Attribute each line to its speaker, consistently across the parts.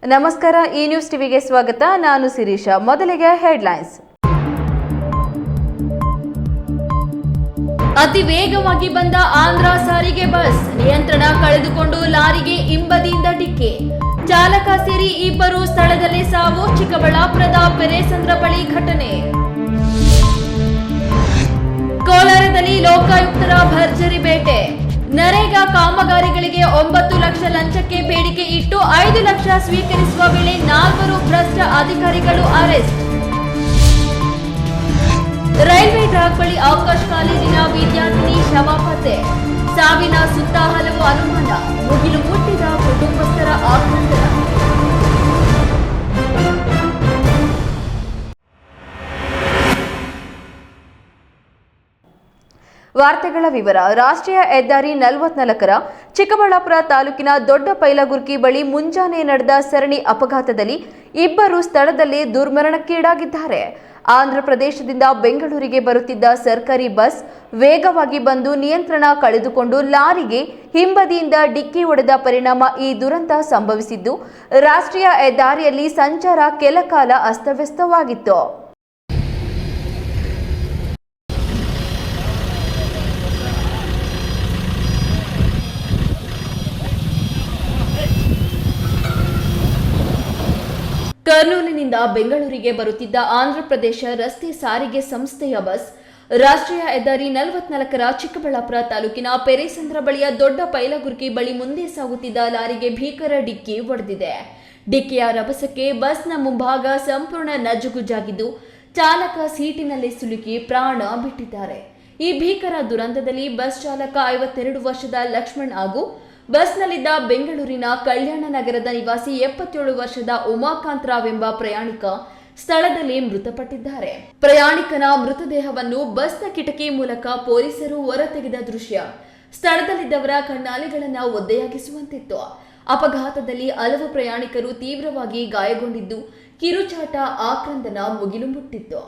Speaker 1: ನಮಸ್ಕಾರ, ಈ ನ್ಯೂಸ್ ಟಿವಿಗೆ ಸ್ವಾಗತ. ನಾನು ಶಿರೀಷಾ. ಮೊದಲಿಗೆ ಹೆಡ್ಲೈನ್ಸ್.
Speaker 2: ಅತಿ ವೇಗವಾಗಿ ಬಂದ ಆಂಧ್ರ ಸಾರಿಗೆ ಬಸ್ ನಿಯಂತ್ರಣ ಕಳೆದುಕೊಂಡು ಲಾರಿಗೆ ಹಿಂಬದಿಯಿಂದ ಡಿಕ್ಕಿ. ಚಾಲಕ ಸೇರಿ ಇಬ್ಬರು ಸ್ಥಳದಲ್ಲೇ ಸಾವು. ಚಿಕ್ಕಬಳ್ಳಾಪುರದ ಪೆರೇಸಂದ್ರ ಬಳಿ ಘಟನೆ. ಕೋಲಾರದಲ್ಲಿ ಲೋಕಾಯುಕ್ತರ ಭರ್ಜರಿ ಬೇಟೆ. ನರೇಗಾ ಕಾಮಗಾರಿಗಳಿಗೆ 9 ಲಕ್ಷ ಲಂಚಕ್ಕೆ ಬೇಡಿಕೆ ಇಟ್ಟು 5 ಲಕ್ಷ ಸ್ವೀಕರಿಸುವ ವೇಳೆ 4 ಭ್ರಷ್ಟ ಅಧಿಕಾರಿಗಳು ಅರೆಸ್ಟ್. ರೈಲ್ವೆ ಟ್ರ್ಯಾಕ್ ಬಳಿ ಆಕಾಶ್ ಕಾಲೇಜಿನ ವಿದ್ಯಾರ್ಥಿನಿ ಶವ ಪತ್ತೆ. ಸಾವಿನ ಸುತ್ತ ಹಲವು ಅನುಮಾನ. ಮುಗಿಲು ಮುಟ್ಟಿದ ಕುಟುಂಬಸ್ಥರ ಆಕ್ರಂದನ.
Speaker 1: ವಾರ್ತೆಗಳ ವಿವರ. ರಾಷ್ಟ್ರೀಯ ಹೆದ್ದಾರಿ 44ರ ಚಿಕ್ಕಬಳ್ಳಾಪುರ ತಾಲೂಕಿನ ದೊಡ್ಡ ಪೈಲಗುರ್ಕಿ ಬಳಿ ಮುಂಜಾನೆ ನಡೆದ ಸರಣಿ ಅಪಘಾತದಲ್ಲಿ ಇಬ್ಬರು ಸ್ಥಳದಲ್ಲೇ ದುರ್ಮರಣಕ್ಕೀಡಾಗಿದ್ದಾರೆ. ಆಂಧ್ರ ಪ್ರದೇಶದಿಂದ ಬೆಂಗಳೂರಿಗೆ ಬರುತ್ತಿದ್ದ ಸರ್ಕಾರಿ ಬಸ್ ವೇಗವಾಗಿ ಬಂದು ನಿಯಂತ್ರಣ ಕಳೆದುಕೊಂಡು ಲಾರಿಗೆ ಹಿಂಬದಿಯಿಂದ ಡಿಕ್ಕಿ ಹೊಡೆದ ಪರಿಣಾಮ ಈ ದುರಂತ ಸಂಭವಿಸಿದ್ದು, ರಾಷ್ಟ್ರೀಯ ಹೆದ್ದಾರಿಯಲ್ಲಿ ಸಂಚಾರ ಕೆಲಕಾಲ ಅಸ್ತವ್ಯಸ್ತವಾಗಿತ್ತು.
Speaker 2: ಕರ್ನೂಲಿನಿಂದ ಬೆಂಗಳೂರಿಗೆ ಬರುತ್ತಿದ್ದ ಆಂಧ್ರಪ್ರದೇಶ ರಸ್ತೆ ಸಾರಿಗೆ ಸಂಸ್ಥೆಯ ಬಸ್ ರಾಷ್ಟ್ರೀಯ ಹೆದ್ದಾರಿ 44ರ ಚಿಕ್ಕಬಳ್ಳಾಪುರ ತಾಲೂಕಿನ ಪೆರೇಸಂದ್ರ ಬಳಿಯ ದೊಡ್ಡ ಪೈಲಗುರ್ಕಿ ಬಳಿ ಮುಂದೆ ಸಾಗುತ್ತಿದ್ದ ಲಾರಿಗೆ ಭೀಕರ ಡಿಕ್ಕಿ ಹೊಡೆದಿದೆ. ಡಿಕ್ಕಿಯ ರಭಸಕ್ಕೆ ಬಸ್ನ ಮುಂಭಾಗ ಸಂಪೂರ್ಣ ನಜ್ಜುಗುಜ್ಜಾಗಿದ್ದು, ಚಾಲಕ ಸೀಟಿನಲ್ಲಿ ಸಿಲುಕಿ ಪ್ರಾಣ ಬಿಟ್ಟಿದ್ದಾರೆ. ಈ ಭೀಕರ ದುರಂತದಲ್ಲಿ ಬಸ್ ಚಾಲಕ 52 ವರ್ಷದ ಲಕ್ಷ್ಮಣ್ ಹಾಗೂ ಬಸ್ನಲ್ಲಿದ್ದ ಬೆಂಗಳೂರಿನ ಕಲ್ಯಾಣ ನಗರದ ನಿವಾಸಿ 77 ವರ್ಷದ ಉಮಾಕಾಂತ್ ರಾವ್ ಎಂಬ ಪ್ರಯಾಣಿಕ ಸ್ಥಳದಲ್ಲಿ ಮೃತಪಟ್ಟಿದ್ದಾರೆ. ಪ್ರಯಾಣಿಕನ ಮೃತದೇಹವನ್ನು ಬಸ್ನ ಕಿಟಕಿ ಮೂಲಕ ಪೊಲೀಸರು ಹೊರತೆಗೆದ ದೃಶ್ಯ ಸ್ಥಳದಲ್ಲಿದ್ದವರ ಕಣ್ಣಾಲಿಗಳನ್ನ ಒದ್ದೆಯಾಗಿಸುವಂತಿತ್ತು. ಅಪಘಾತದಲ್ಲಿ ಹಲವು ಪ್ರಯಾಣಿಕರು ತೀವ್ರವಾಗಿ ಗಾಯಗೊಂಡಿದ್ದು, ಕಿರುಚಾಟ ಆಕ್ರಂದನ ಮುಗಿಲು ಮುಟ್ಟಿತ್ತು.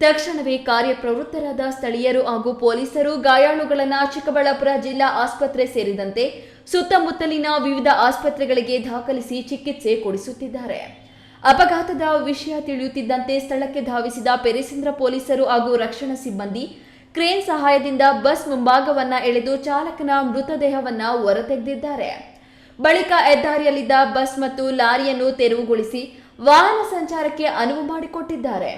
Speaker 2: ತಕ್ಷಣವೇ ಕಾರ್ಯಪ್ರವೃತ್ತರಾದ ಸ್ಥಳೀಯರು ಹಾಗೂ ಪೊಲೀಸರು ಗಾಯಾಳುಗಳನ್ನ ಚಿಕ್ಕಬಳ್ಳಾಪುರ ಜಿಲ್ಲಾ ಆಸ್ಪತ್ರೆ ಸೇರಿದಂತೆ ಸುತ್ತಮುತ್ತಲಿನ ವಿವಿಧ ಆಸ್ಪತ್ರೆಗಳಿಗೆ ದಾಖಲಿಸಿ ಚಿಕಿತ್ಸೆ ಕೊಡಿಸುತ್ತಿದ್ದಾರೆ. ಅಪಘಾತದ ವಿಷಯ ತಿಳಿಯುತ್ತಿದ್ದಂತೆ ಸ್ಥಳಕ್ಕೆ ಧಾವಿಸಿದ ಪೆರೇಸಂದ್ರ ಪೊಲೀಸರು ಹಾಗೂ ರಕ್ಷಣಾ ಸಿಬ್ಬಂದಿ ಕ್ರೇನ್ ಸಹಾಯದಿಂದ ಬಸ್ ಮುಂಭಾಗವನ್ನ ಎಳೆದು ಚಾಲಕನ ಮೃತದೇಹವನ್ನ ಹೊರತೆಗೆದಿದ್ದಾರೆ. ಬಳಿಕ ಹೆದ್ದಾರಿಯಲ್ಲಿದ್ದ ಬಸ್ ಮತ್ತು ಲಾರಿಯನ್ನು ತೆರವುಗೊಳಿಸಿ ವಾಹನ ಸಂಚಾರಕ್ಕೆ ಅನುವು ಮಾಡಿಕೊಟ್ಟಿದ್ದಾರೆ.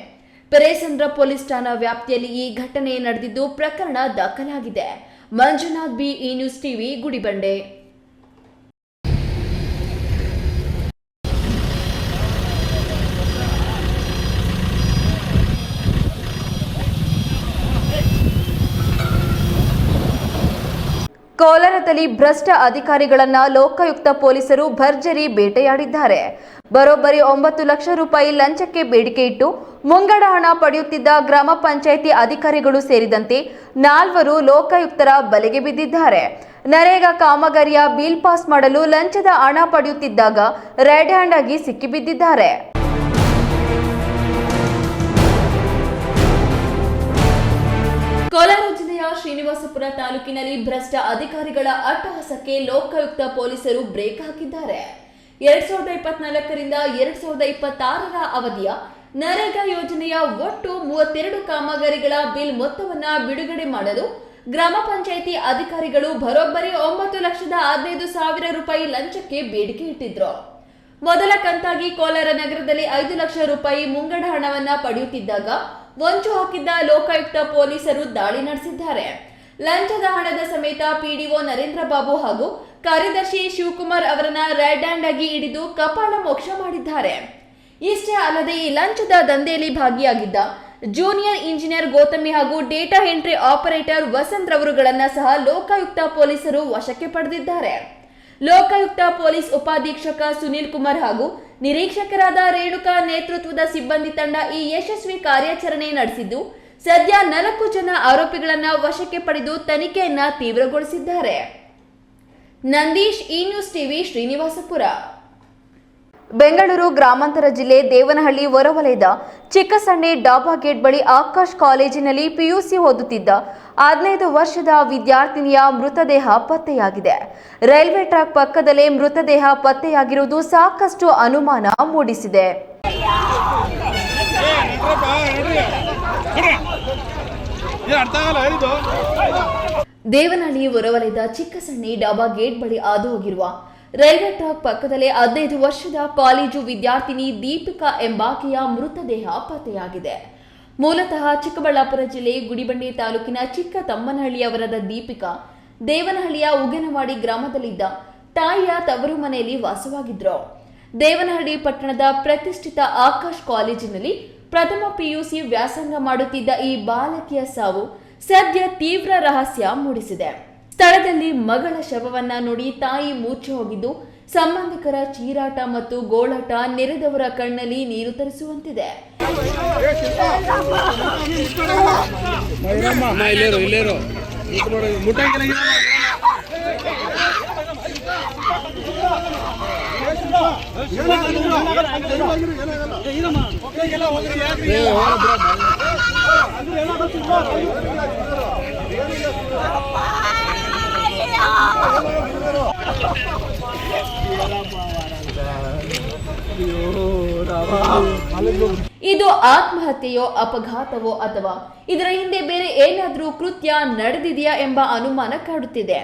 Speaker 2: ಪೆರೇಸಂದ್ರ ಪೊಲೀಸ್ ಠಾಣಾ ವ್ಯಾಪ್ತಿಯಲ್ಲಿ ಈ ಘಟನೆ ನಡೆದಿದ್ದು, ಪ್ರಕರಣ ದಾಖಲಾಗಿದೆ. ಮಂಜುನಾಥ್ ಬಿ, ಈ ನ್ಯೂಸ್ ಟಿವಿ, ಗುಡಿಬಂಡೆ.
Speaker 1: ಕೋಲಾರದಲ್ಲಿ ಭ್ರಷ್ಟ ಅಧಿಕಾರಿಗಳನ್ನ ಲೋಕಾಯುಕ್ತ ಪೊಲೀಸರು ಭರ್ಜರಿ ಬೇಟೆಯಾಡಿದ್ದಾರೆ. ಬರೋಬ್ಬರಿ 9 ಲಕ್ಷ ರೂಪಾಯಿ ಲಂಚಕ್ಕೆ ಬೇಡಿಕೆ ಇಟ್ಟು ಮುಂಗಡ ಹಣ ಪಡೆಯುತ್ತಿದ್ದ ಗ್ರಾಮ ಪಂಚಾಯಿತಿ ಅಧಿಕಾರಿಗಳು ಸೇರಿದಂತೆ 4 ಲೋಕಾಯುಕ್ತರ ಬಲೆಗೆ ಬಿದ್ದಿದ್ದಾರೆ. ನರೇಗಾ ಕಾಮಗಾರಿಯ ಬಿಲ್ ಪಾಸ್ ಮಾಡಲು ಲಂಚದ ಹಣ ಪಡೆಯುತ್ತಿದ್ದಾಗ ರೆಡ್ ಹ್ಯಾಂಡ್ ಆಗಿ ಸಿಕ್ಕಿಬಿದ್ದಿದ್ದಾರೆ.
Speaker 2: ಕೋಲಾರ ಜಿಲ್ಲೆಯ ಶ್ರೀನಿವಾಸಪುರ ತಾಲೂಕಿನಲ್ಲಿ ಭ್ರಷ್ಟ ಅಧಿಕಾರಿಗಳ ಅಟ್ಟಹಾಸಕ್ಕೆ ಲೋಕಾಯುಕ್ತ ಪೊಲೀಸರು ಬ್ರೇಕ್ ಹಾಕಿದ್ದಾರೆ. 2024ರಿಂದ 2026ರ ಅವಧಿಯ ನರೇಗಾ ಯೋಜನೆಯ ಒಟ್ಟು 32 ಕಾಮಗಾರಿಗಳ ಬಿಲ್ ಮೊತ್ತವನ್ನ ಬಿಡುಗಡೆ ಮಾಡಲು ಗ್ರಾಮ ಪಂಚಾಯಿತಿ ಅಧಿಕಾರಿಗಳು ಬರೋಬ್ಬರಿ 9,15,000 ರೂಪಾಯಿ ಲಂಚಕ್ಕೆ ಬೇಡಿಕೆ ಇಟ್ಟಿದ್ರು. ಮೊದಲ ಕಂತಾಗಿ ಕೋಲಾರ ನಗರದಲ್ಲಿ 5 ಲಕ್ಷ ರೂಪಾಯಿ ಮುಂಗಡ ಹಣವನ್ನ ಪಡೆಯುತ್ತಿದ್ದಾಗ ಹೊಂಚು ಹಾಕಿದ್ದ ಲೋಕಾಯುಕ್ತ ಪೊಲೀಸರು ದಾಳಿ ನಡೆಸಿದ್ದಾರೆ. ಲಂಚದ ಹಣದ ಸಮೇತ ಪಿಡಿಒ ನರೇಂದ್ರ ಬಾಬು ಹಾಗೂ ಕಾರ್ಯದರ್ಶಿ ಶಿವಕುಮಾರ್ ಅವರನ್ನ ರೆಡ್ ಹ್ಯಾಂಡ್ ಆಗಿ ಹಿಡಿದು ಕಪಾಳ ಮೋಕ್ಷ ಮಾಡಿದ್ದಾರೆ. ಇಷ್ಟೇ ಅಲ್ಲದೆ ಈ ಲಂಚದ ದಂಧೆಯಲ್ಲಿ ಭಾಗಿಯಾಗಿದ್ದ ಜೂನಿಯರ್ ಇಂಜಿನಿಯರ್ ಗೌತಮಿ ಹಾಗೂ ಡೇಟಾ ಎಂಟ್ರಿ ಆಪರೇಟರ್ ವಸಂತ್ ರವರುಗಳನ್ನ ಸಹ ಲೋಕಾಯುಕ್ತ ಪೊಲೀಸರು ವಶಕ್ಕೆ ಪಡೆದಿದ್ದಾರೆ. ಲೋಕಾಯುಕ್ತ ಪೊಲೀಸ್ ಉಪಾಧೀಕ್ಷಕ ಸುನೀಲ್ ಕುಮಾರ್ ಹಾಗೂ ನಿರೀಕ್ಷಕರಾದ ರೇಣುಕಾ ನೇತೃತ್ವದ ಸಿಬ್ಬಂದಿ ತಂಡ ಈ ಯಶಸ್ವಿ ಕಾರ್ಯಾಚರಣೆ ನಡೆಸಿದ್ದು, ಸದ್ಯ 4 ಜನ ಆರೋಪಿಗಳನ್ನ ವಶಕ್ಕೆ ಪಡೆದು ತನಿಖೆಯನ್ನ ತೀವ್ರಗೊಳಿಸಿದ್ದಾರೆ. ನಂದೀಶ್, ಈ ನ್ಯೂಸ್ ಟಿವಿ, ಶ್ರೀನಿವಾಸಪುರ.
Speaker 1: ಬೆಂಗಳೂರು ಗ್ರಾಮಾಂತರ ಜಿಲ್ಲೆ ದೇವನಹಳ್ಳಿ ಹೊರವಲಯದ ಚಿಕ್ಕಸಣ್ಣೆ ಡಾಬಾ ಗೇಟ್ ಬಳಿ ಆಕಾಶ್ ಕಾಲೇಜಿನಲ್ಲಿ ಪಿಯುಸಿ ಓದುತ್ತಿದ್ದ 15 ವರ್ಷದ ವಿದ್ಯಾರ್ಥಿನಿಯ ಮೃತದೇಹ ಪತ್ತೆಯಾಗಿದೆ. ರೈಲ್ವೆ ಟ್ರ್ಯಾಕ್ ಪಕ್ಕದಲ್ಲೇ ಮೃತದೇಹ ಪತ್ತೆಯಾಗಿರುವುದು ಸಾಕಷ್ಟು ಅನುಮಾನ ಮೂಡಿಸಿದೆ. ದೇವನಹಳ್ಳಿ ಹೊರವಲಯದ ಚಿಕ್ಕಸಣ್ಣೆ ಡಾಬಾ ಗೇಟ್ ಬಳಿ ಹಾದು ಹೋಗಿರುವ ರೈಲ್ವೆ ಟ್ರ್ಯಾಕ್ ಪಕ್ಕದಲ್ಲೇ 15 ವರ್ಷದ ಕಾಲೇಜು ವಿದ್ಯಾರ್ಥಿನಿ ದೀಪಿಕಾ ಎಂಬಾಕೆಯ ಮೃತದೇಹ ಪತ್ತೆಯಾಗಿದೆ. ಮೂಲತಃ ಚಿಕ್ಕಬಳ್ಳಾಪುರ ಜಿಲ್ಲೆ ಗುಡಿಬಂಡೆ ತಾಲೂಕಿನ ಚಿಕ್ಕ ತಮ್ಮನಹಳ್ಳಿಯವರಾದ ದೀಪಿಕಾ ದೇವನಹಳ್ಳಿಯ ಉಗನವಾಡಿ ಗ್ರಾಮದಲ್ಲಿದ್ದ ತಾಯಿಯ ತವರು ಮನೆಯಲ್ಲಿ ವಾಸವಾಗಿದ್ರು. ದೇವನಹಳ್ಳಿ ಪಟ್ಟಣದ ಪ್ರತಿಷ್ಠಿತ ಆಕಾಶ್ ಕಾಲೇಜಿನಲ್ಲಿ ಪ್ರಥಮ ಪಿಯುಸಿ ವ್ಯಾಸಂಗ ಮಾಡುತ್ತಿದ್ದ ಈ ಬಾಲಕಿಯ ಸಾವು ಸದ್ಯ ತೀವ್ರ ರಹಸ್ಯ ಮೂಡಿಸಿದೆ. ಸ್ಥಳದಲ್ಲಿ ಮಗಳ ಶವವನ್ನ ನೋಡಿ ತಾಯಿ ಮೂರ್ಛೆ ಹೋಗಿದ್ದು, ಸಂಬಂಧಿಕರ ಚೀರಾಟ ಮತ್ತು ಗೋಳಾಟ ನೆರೆದವರ ಕಣ್ಣಲ್ಲಿ ನೀರು ತರಿಸುವಂತಿದೆ. ಇದು ಆತ್ಮಹತ್ಯೆಯೋ ಅಪಘಾತವೋ ಅಥವಾ ಇದರ ಹಿಂದೆ ಬೇರೆ ಏನಾದರೂ ಕೃತ್ಯ ನಡೆದಿದೆಯಾ ಎಂಬ ಅನುಮಾನ ಕಾಡುತ್ತಿದೆ.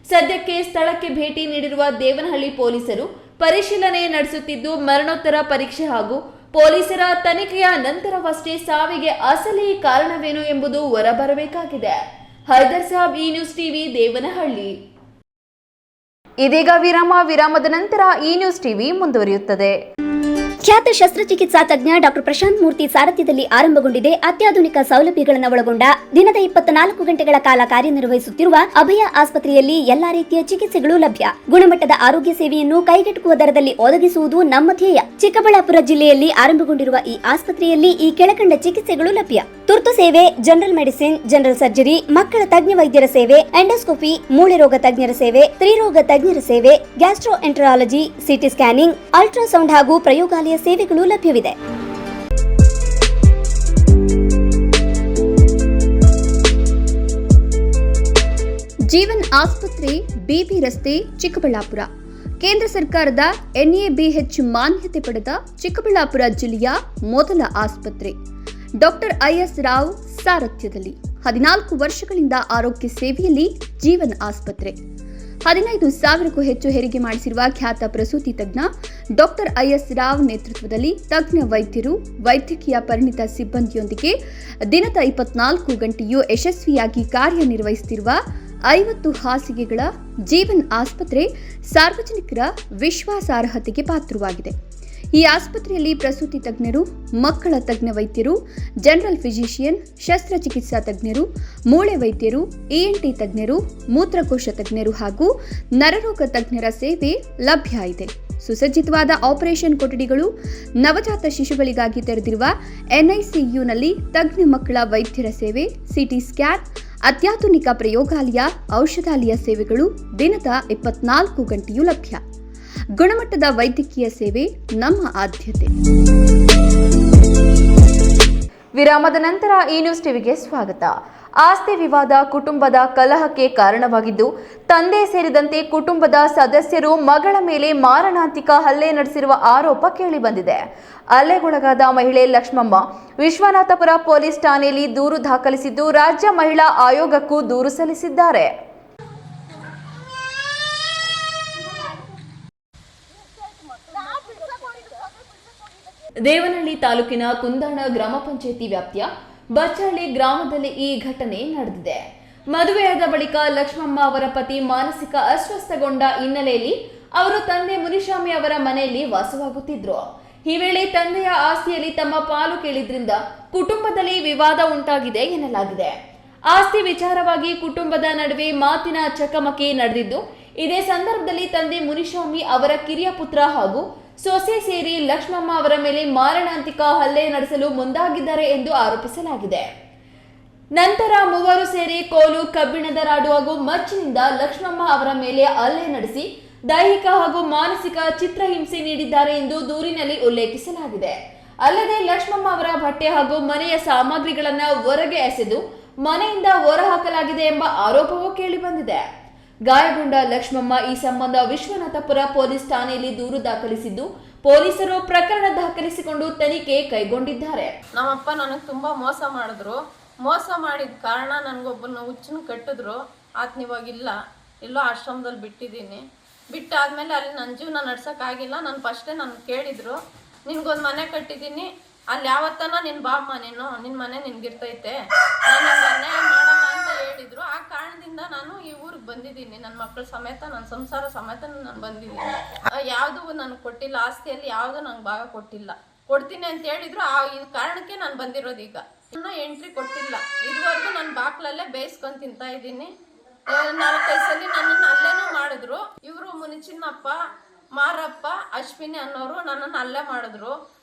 Speaker 1: ಸದ್ಯಕ್ಕೆ ಸ್ಥಳಕ್ಕೆ ಭೇಟಿ ನೀಡಿರುವ ದೇವನಹಳ್ಳಿ ಪೊಲೀಸರು ಪರಿಶೀಲನೆ ನಡೆಸುತ್ತಿದ್ದು, ಮರಣೋತ್ತರ ಪರೀಕ್ಷೆ ಹಾಗೂ ಪೊಲೀಸರ ತನಿಖೆಯ ನಂತರವಷ್ಟೇ ಸಾವಿಗೆ ಅಸಲಿ ಕಾರಣವೇನು ಎಂಬುದು ಹೊರಬರಬೇಕಾಗಿದೆ. ಹೈದರ್ ಸಾಬ್, ಈ ನ್ಯೂಸ್ ಟಿವಿ, ದೇವನಹಳ್ಳಿ. ಇದೀಗ ವಿರಾಮದ ನಂತರ ಈ ನ್ಯೂಸ್ ಟಿವಿ ಮುಂದುವರಿಯುತ್ತದೆ.
Speaker 3: ಖ್ಯಾತ ಶಸ್ತ್ರಚಿಕಿತ್ಸಾ ತಜ್ಞ ಡಾಕ್ಟರ್ ಪ್ರಶಾಂತ್ ಮೂರ್ತಿ ಸಾರಥ್ಯದಲ್ಲಿ ಆರಂಭಗೊಂಡಿದೆ. ಅತ್ಯಾಧುನಿಕ ಸೌಲಭ್ಯಗಳನ್ನು ಒಳಗೊಂಡ ದಿನದ 24 ಗಂಟೆಗಳ ಕಾಲ ಕಾರ್ಯನಿರ್ವಹಿಸುತ್ತಿರುವ ಅಭಯ ಆಸ್ಪತ್ರೆಯಲ್ಲಿ ಎಲ್ಲಾ ರೀತಿಯ ಚಿಕಿತ್ಸೆಗಳು ಲಭ್ಯ. ಗುಣಮಟ್ಟದ ಆರೋಗ್ಯ ಸೇವೆಯನ್ನು ಕೈಗೆಟುಕುವ ದರದಲ್ಲಿ ಒದಗಿಸುವುದು ನಮ್ಮ ಧ್ಯೇಯ. ಚಿಕ್ಕಬಳ್ಳಾಪುರ ಜಿಲ್ಲೆಯಲ್ಲಿ ಆರಂಭಗೊಂಡಿರುವ ಈ ಆಸ್ಪತ್ರೆಯಲ್ಲಿ ಈ ಕೆಳಕಂಡ ಚಿಕಿತ್ಸೆಗಳು ಲಭ್ಯ: ತುರ್ತು ಸೇವೆ, ಜನರಲ್ ಮೆಡಿಸಿನ್, ಜನರಲ್ ಸರ್ಜರಿ, ಮಕ್ಕಳ ತಜ್ಞ ವೈದ್ಯರ ಸೇವೆ, ಎಂಡೋಸ್ಕೋಪಿ, ಮೂಳೆ ರೋಗ ತಜ್ಞರ ಸೇವೆ, ಸ್ತ್ರೀರೋಗ ತಜ್ಞರ ಸೇವೆ, gastro enterology, CT scanning, ultrasound ಹಾಗೂ ಪ್ರಯೋಗಾಲಯ ಸೇವೆಗಳು ಲಭ್ಯವಿದೆ. ಜೀವನ್ ಆಸ್ಪತ್ರೆ, ಬಿಬಿ ರಸ್ತೆ, ಚಿಕ್ಕಬಳ್ಳಾಪುರ. ಕೇಂದ್ರ ಸರ್ಕಾರದ NABH ಮಾನ್ಯತೆ ಪಡೆದ ಚಿಕ್ಕಬಳ್ಳಾಪುರ ಜಿಲ್ಲೆಯ ಮೊದಲ ಆಸ್ಪತ್ರೆ. ಡಾಕ್ಟರ್ IS ರಾವ್ ಸಾರಥ್ಯದಲ್ಲಿ 14 ವರ್ಷಗಳಿಂದ ಆರೋಗ್ಯ ಸೇವೆಯಲ್ಲಿ ಜೀವನ್ ಆಸ್ಪತ್ರೆ. 15,000ಕ್ಕೂ ಹೆಚ್ಚು ಹೆರಿಗೆ ಮಾಡಿಸಿರುವ ಖ್ಯಾತ ಪ್ರಸೂತಿ ತಜ್ಞ ಡಾಕ್ಟರ್ IS ರಾವ್ ನೇತೃತ್ವದಲ್ಲಿ ತಜ್ಞ ವೈದ್ಯರು, ವೈದ್ಯಕೀಯ ಪರಿಣಿತ ಸಿಬ್ಬಂದಿಯೊಂದಿಗೆ ದಿನದ 24 ಗಂಟೆಯೂ ಯಶಸ್ವಿಯಾಗಿ ಕಾರ್ಯನಿರ್ವಹಿಸುತ್ತಿರುವ 50 ಹಾಸಿಗೆಗಳ ಜೀವನ್ ಆಸ್ಪತ್ರೆ ಸಾರ್ವಜನಿಕರ ವಿಶ್ವಾಸಾರ್ಹತೆಗೆ ಪಾತ್ರವಾಗಿದೆ. ಈ ಆಸ್ಪತ್ರೆಯಲ್ಲಿ ಪ್ರಸೂತಿ ತಜ್ಞರು, ಮಕ್ಕಳ ತಜ್ಞ ವೈದ್ಯರು, ಜನರಲ್ ಫಿಸಿಷಿಯನ್, ಶಸ್ತ್ರಚಿಕಿತ್ಸಾ ತಜ್ಞರು, ಮೂಳೆ ವೈದ್ಯರು, ENT ತಜ್ಞರು, ಮೂತ್ರಕೋಶ ತಜ್ಞರು ಹಾಗೂ ನರರೋಗ ತಜ್ಞರ ಸೇವೆ ಲಭ್ಯ ಇದೆ. ಸುಸಜ್ಜಿತವಾದ ಆಪರೇಷನ್ ಕೊಠಡಿಗಳು, ನವಜಾತ ಶಿಶುಗಳಿಗಾಗಿ ತೆರೆದಿರುವ NICUನಲ್ಲಿ ತಜ್ಞ ಮಕ್ಕಳ ವೈದ್ಯರ ಸೇವೆ, CT ಸ್ಕ್ಯಾನ್, ಅತ್ಯಾಧುನಿಕ ಪ್ರಯೋಗಾಲಯ, ಔಷಧಾಲಯ ಸೇವೆಗಳು ದಿನದ 24 ಗಂಟೆಯೂ ಲಭ್ಯ. ಗುಣಮಟ್ಟದ ವೈದ್ಯಕೀಯ ಸೇವೆ ನಮ್ಮ ಆದ್ಯತೆ.
Speaker 1: ವಿರಾಮದ ನಂತರ ಈ ನ್ಯೂಸ್ ಟಿವಿಗೆ ಸ್ವಾಗತ. ಆಸ್ತಿ ವಿವಾದ ಕುಟುಂಬದ ಕಲಹಕ್ಕೆ ಕಾರಣವಾಗಿದ್ದು, ತಂದೆ ಸೇರಿದಂತೆ ಕುಟುಂಬದ ಸದಸ್ಯರು ಮಗಳ ಮೇಲೆ ಮಾರಣಾಂತಿಕ ಹಲ್ಲೆ ನಡೆಸಿರುವ ಆರೋಪ ಕೇಳಿಬಂದಿದೆ. ಹಲ್ಲೆಗೊಳಗಾದ ಮಹಿಳೆ ಲಕ್ಷ್ಮಮ್ಮ ವಿಶ್ವನಾಥಪುರ ಪೊಲೀಸ್ ಠಾಣೆಯಲ್ಲಿ ದೂರು ದಾಖಲಿಸಿದ್ದು, ರಾಜ್ಯ ಮಹಿಳಾ ಆಯೋಗಕ್ಕೂ ದೂರು ಸಲ್ಲಿಸಿದ್ದಾರೆ.
Speaker 2: ದೇವನಹಳ್ಳಿ ತಾಲೂಕಿನ ಕುಂದಾಣ ಗ್ರಾಮ ಪಂಚಾಯಿತಿ ವ್ಯಾಪ್ತಿಯ ಬಚ್ಚಹಳ್ಳಿ ಗ್ರಾಮದಲ್ಲಿ ಈ ಘಟನೆ ನಡೆದಿದೆ. ಮದುವೆಯಾದ ಬಳಿಕ ಲಕ್ಷ್ಮಮ್ಮ ಅವರ ಪತಿ ಮಾನಸಿಕ ಅಸ್ವಸ್ಥಗೊಂಡ ಹಿನ್ನೆಲೆಯಲ್ಲಿ ಅವರು ತಂದೆ ಮುನಿಸ್ವಾಮಿ ಅವರ ಮನೆಯಲ್ಲಿ ವಾಸವಾಗುತ್ತಿದ್ರು. ಈ ವೇಳೆ ತಂದೆಯ ಆಸ್ತಿಯಲ್ಲಿ ತಮ್ಮ ಪಾಲು ಕೇಳಿದ್ರಿಂದ ಕುಟುಂಬದಲ್ಲಿ ವಿವಾದ ಉಂಟಾಗಿದೆ ಎನ್ನಲಾಗಿದೆ. ಆಸ್ತಿ ವಿಚಾರವಾಗಿ ಕುಟುಂಬದ ನಡುವೆ ಮಾತಿನ ಚಕಮಕಿ ನಡೆದಿದ್ದು, ಇದೇ ಸಂದರ್ಭದಲ್ಲಿ ತಂದೆ ಮುನಿಸ್ವಾಮಿ ಅವರ ಕಿರಿಯ ಪುತ್ರ ಹಾಗೂ ಸೊಸೆ ಸೇರಿ ಲಕ್ಷ್ಮಮ್ಮ ಅವರ ಮೇಲೆ ಮಾರಣಾಂತಿಕ ಹಲ್ಲೆ ನಡೆಸಲು ಮುಂದಾಗಿದ್ದಾರೆ ಎಂದು ಆರೋಪಿಸಲಾಗಿದೆ. ನಂತರ ಮೂವರು ಸೇರಿ ಕೋಲು, ಕಬ್ಬಿಣದ ರಾಡು ಹಾಗೂ ಮಚ್ಚಿನಿಂದ ಲಕ್ಷ್ಮಮ್ಮ ಅವರ ಮೇಲೆ ಹಲ್ಲೆ ನಡೆಸಿ ದೈಹಿಕ ಹಾಗೂ ಮಾನಸಿಕ ಚಿತ್ರಹಿಂಸೆ ನೀಡಿದ್ದಾರೆ ಎಂದು ದೂರಿನಲ್ಲಿ ಉಲ್ಲೇಖಿಸಲಾಗಿದೆ. ಅಲ್ಲದೆ ಲಕ್ಷ್ಮಮ್ಮ ಅವರ ಬಟ್ಟೆ ಹಾಗೂ ಮನೆಯ ಸಾಮಗ್ರಿಗಳನ್ನು ಹೊರಗೆ ಎಸೆದು ಮನೆಯಿಂದ ಹೊರಹಾಕಲಾಗಿದೆ ಎಂಬ ಆರೋಪವೂ ಕೇಳಿಬಂದಿದೆ. ಗಾಯಗೊಂಡ ಲಕ್ಷ್ಮಮ್ಮ ಈ ಸಂಬಂಧ ವಿಶ್ವನಾಥಪುರ ಪೊಲೀಸ್ ಠಾಣೆಯಲ್ಲಿ ದೂರು ದಾಖಲಿಸಿದ್ದು, ಪೊಲೀಸರು ಪ್ರಕರಣ ದಾಖಲಿಸಿಕೊಂಡು ತನಿಖೆ ಕೈಗೊಂಡಿದ್ದಾರೆ.
Speaker 4: ನಮ್ಮಪ್ಪ ನನಗೆ ತುಂಬ ಮೋಸ ಮಾಡಿದ್ರು. ಮೋಸ ಮಾಡಿದ ಕಾರಣ ನನಗೊಬ್ಬನ ಹುಚ್ಚನ ಕಟ್ಟಿದ್ರು. ಆತನ ಇವಾಗಿಲ್ಲ, ಎಲ್ಲೋ ಆಶ್ರಮದಲ್ಲಿ ಬಿಟ್ಟಿದ್ದೀನಿ. ಬಿಟ್ಟಾದ್ಮೇಲೆ ಅಲ್ಲಿ ನನ್ನ ಜೀವನ ನಡ್ಸೋಕ್ಕಾಗಿಲ್ಲ. ಫಸ್ಟೇ ನಾನು ಕೇಳಿದ್ರು, ನಿನ್ಗೊಂದು ಮನೆ ಕಟ್ಟಿದ್ದೀನಿ, ಅಲ್ಲಿ ಯಾವತ್ತನ ನಿನ್ನ ಬಾಮ್ಮ, ನಿನ್ನ ಮನೆ ನಿನ್ಗಿರ್ತೈತೆ, ನಾನು ಅನ್ಯಾಯ ಮಾಡಲ್ಲ ಅಂತ ಹೇಳಿದ್ರು. ಆ ಕಾರಣದಿಂದ ನಾನು ಈ ಊರಿಗೆ ಬಂದಿದ್ದೀನಿ. ನನ್ನ ಮಕ್ಕಳ ಸಮೇತ, ನನ್ನ ಸಂಸಾರ ಸಮೇತ ನಾನು ಬಂದಿದ್ದೀನಿ. ಯಾವುದೂ ನನಗೆ ಕೊಟ್ಟಿಲ್ಲ, ಆಸ್ತಿಯಲ್ಲಿ ಯಾವುದೂ ನಂಗೆ ಭಾಗ ಕೊಟ್ಟಿಲ್ಲ. ಕೊಡ್ತೀನಿ ಅಂತ ಹೇಳಿದ್ರು. ಈ ಕಾರಣಕ್ಕೆ ನಾನು ಬಂದಿರೋದು. ಈಗ ಇನ್ನೂ ಎಂಟ್ರಿ ಕೊಟ್ಟಿಲ್ಲ. ಇದುವರೆಗೂ ನನ್ನ ಬಾಕ್ಲಲ್ಲೇ ಬೇಯಿಸ್ಕೊಂಡು ತಿಂತಾ ಇದ್ದೀನಿ. 4-5 ಸಲ ನನ್ನನ್ನು ಅಲ್ಲೇನೂ ಮಾಡಿದ್ರು. ಇವರು ಮುನಿಚಿನ್ನಪ್ಪ, ಮಾರಪ್ಪ, ಅಶ್ವಿನಿ ಅನ್ನೋರು ನನ್ನನ್ನು ಅಲ್ಲೇ ಮಾಡಿದ್ರು.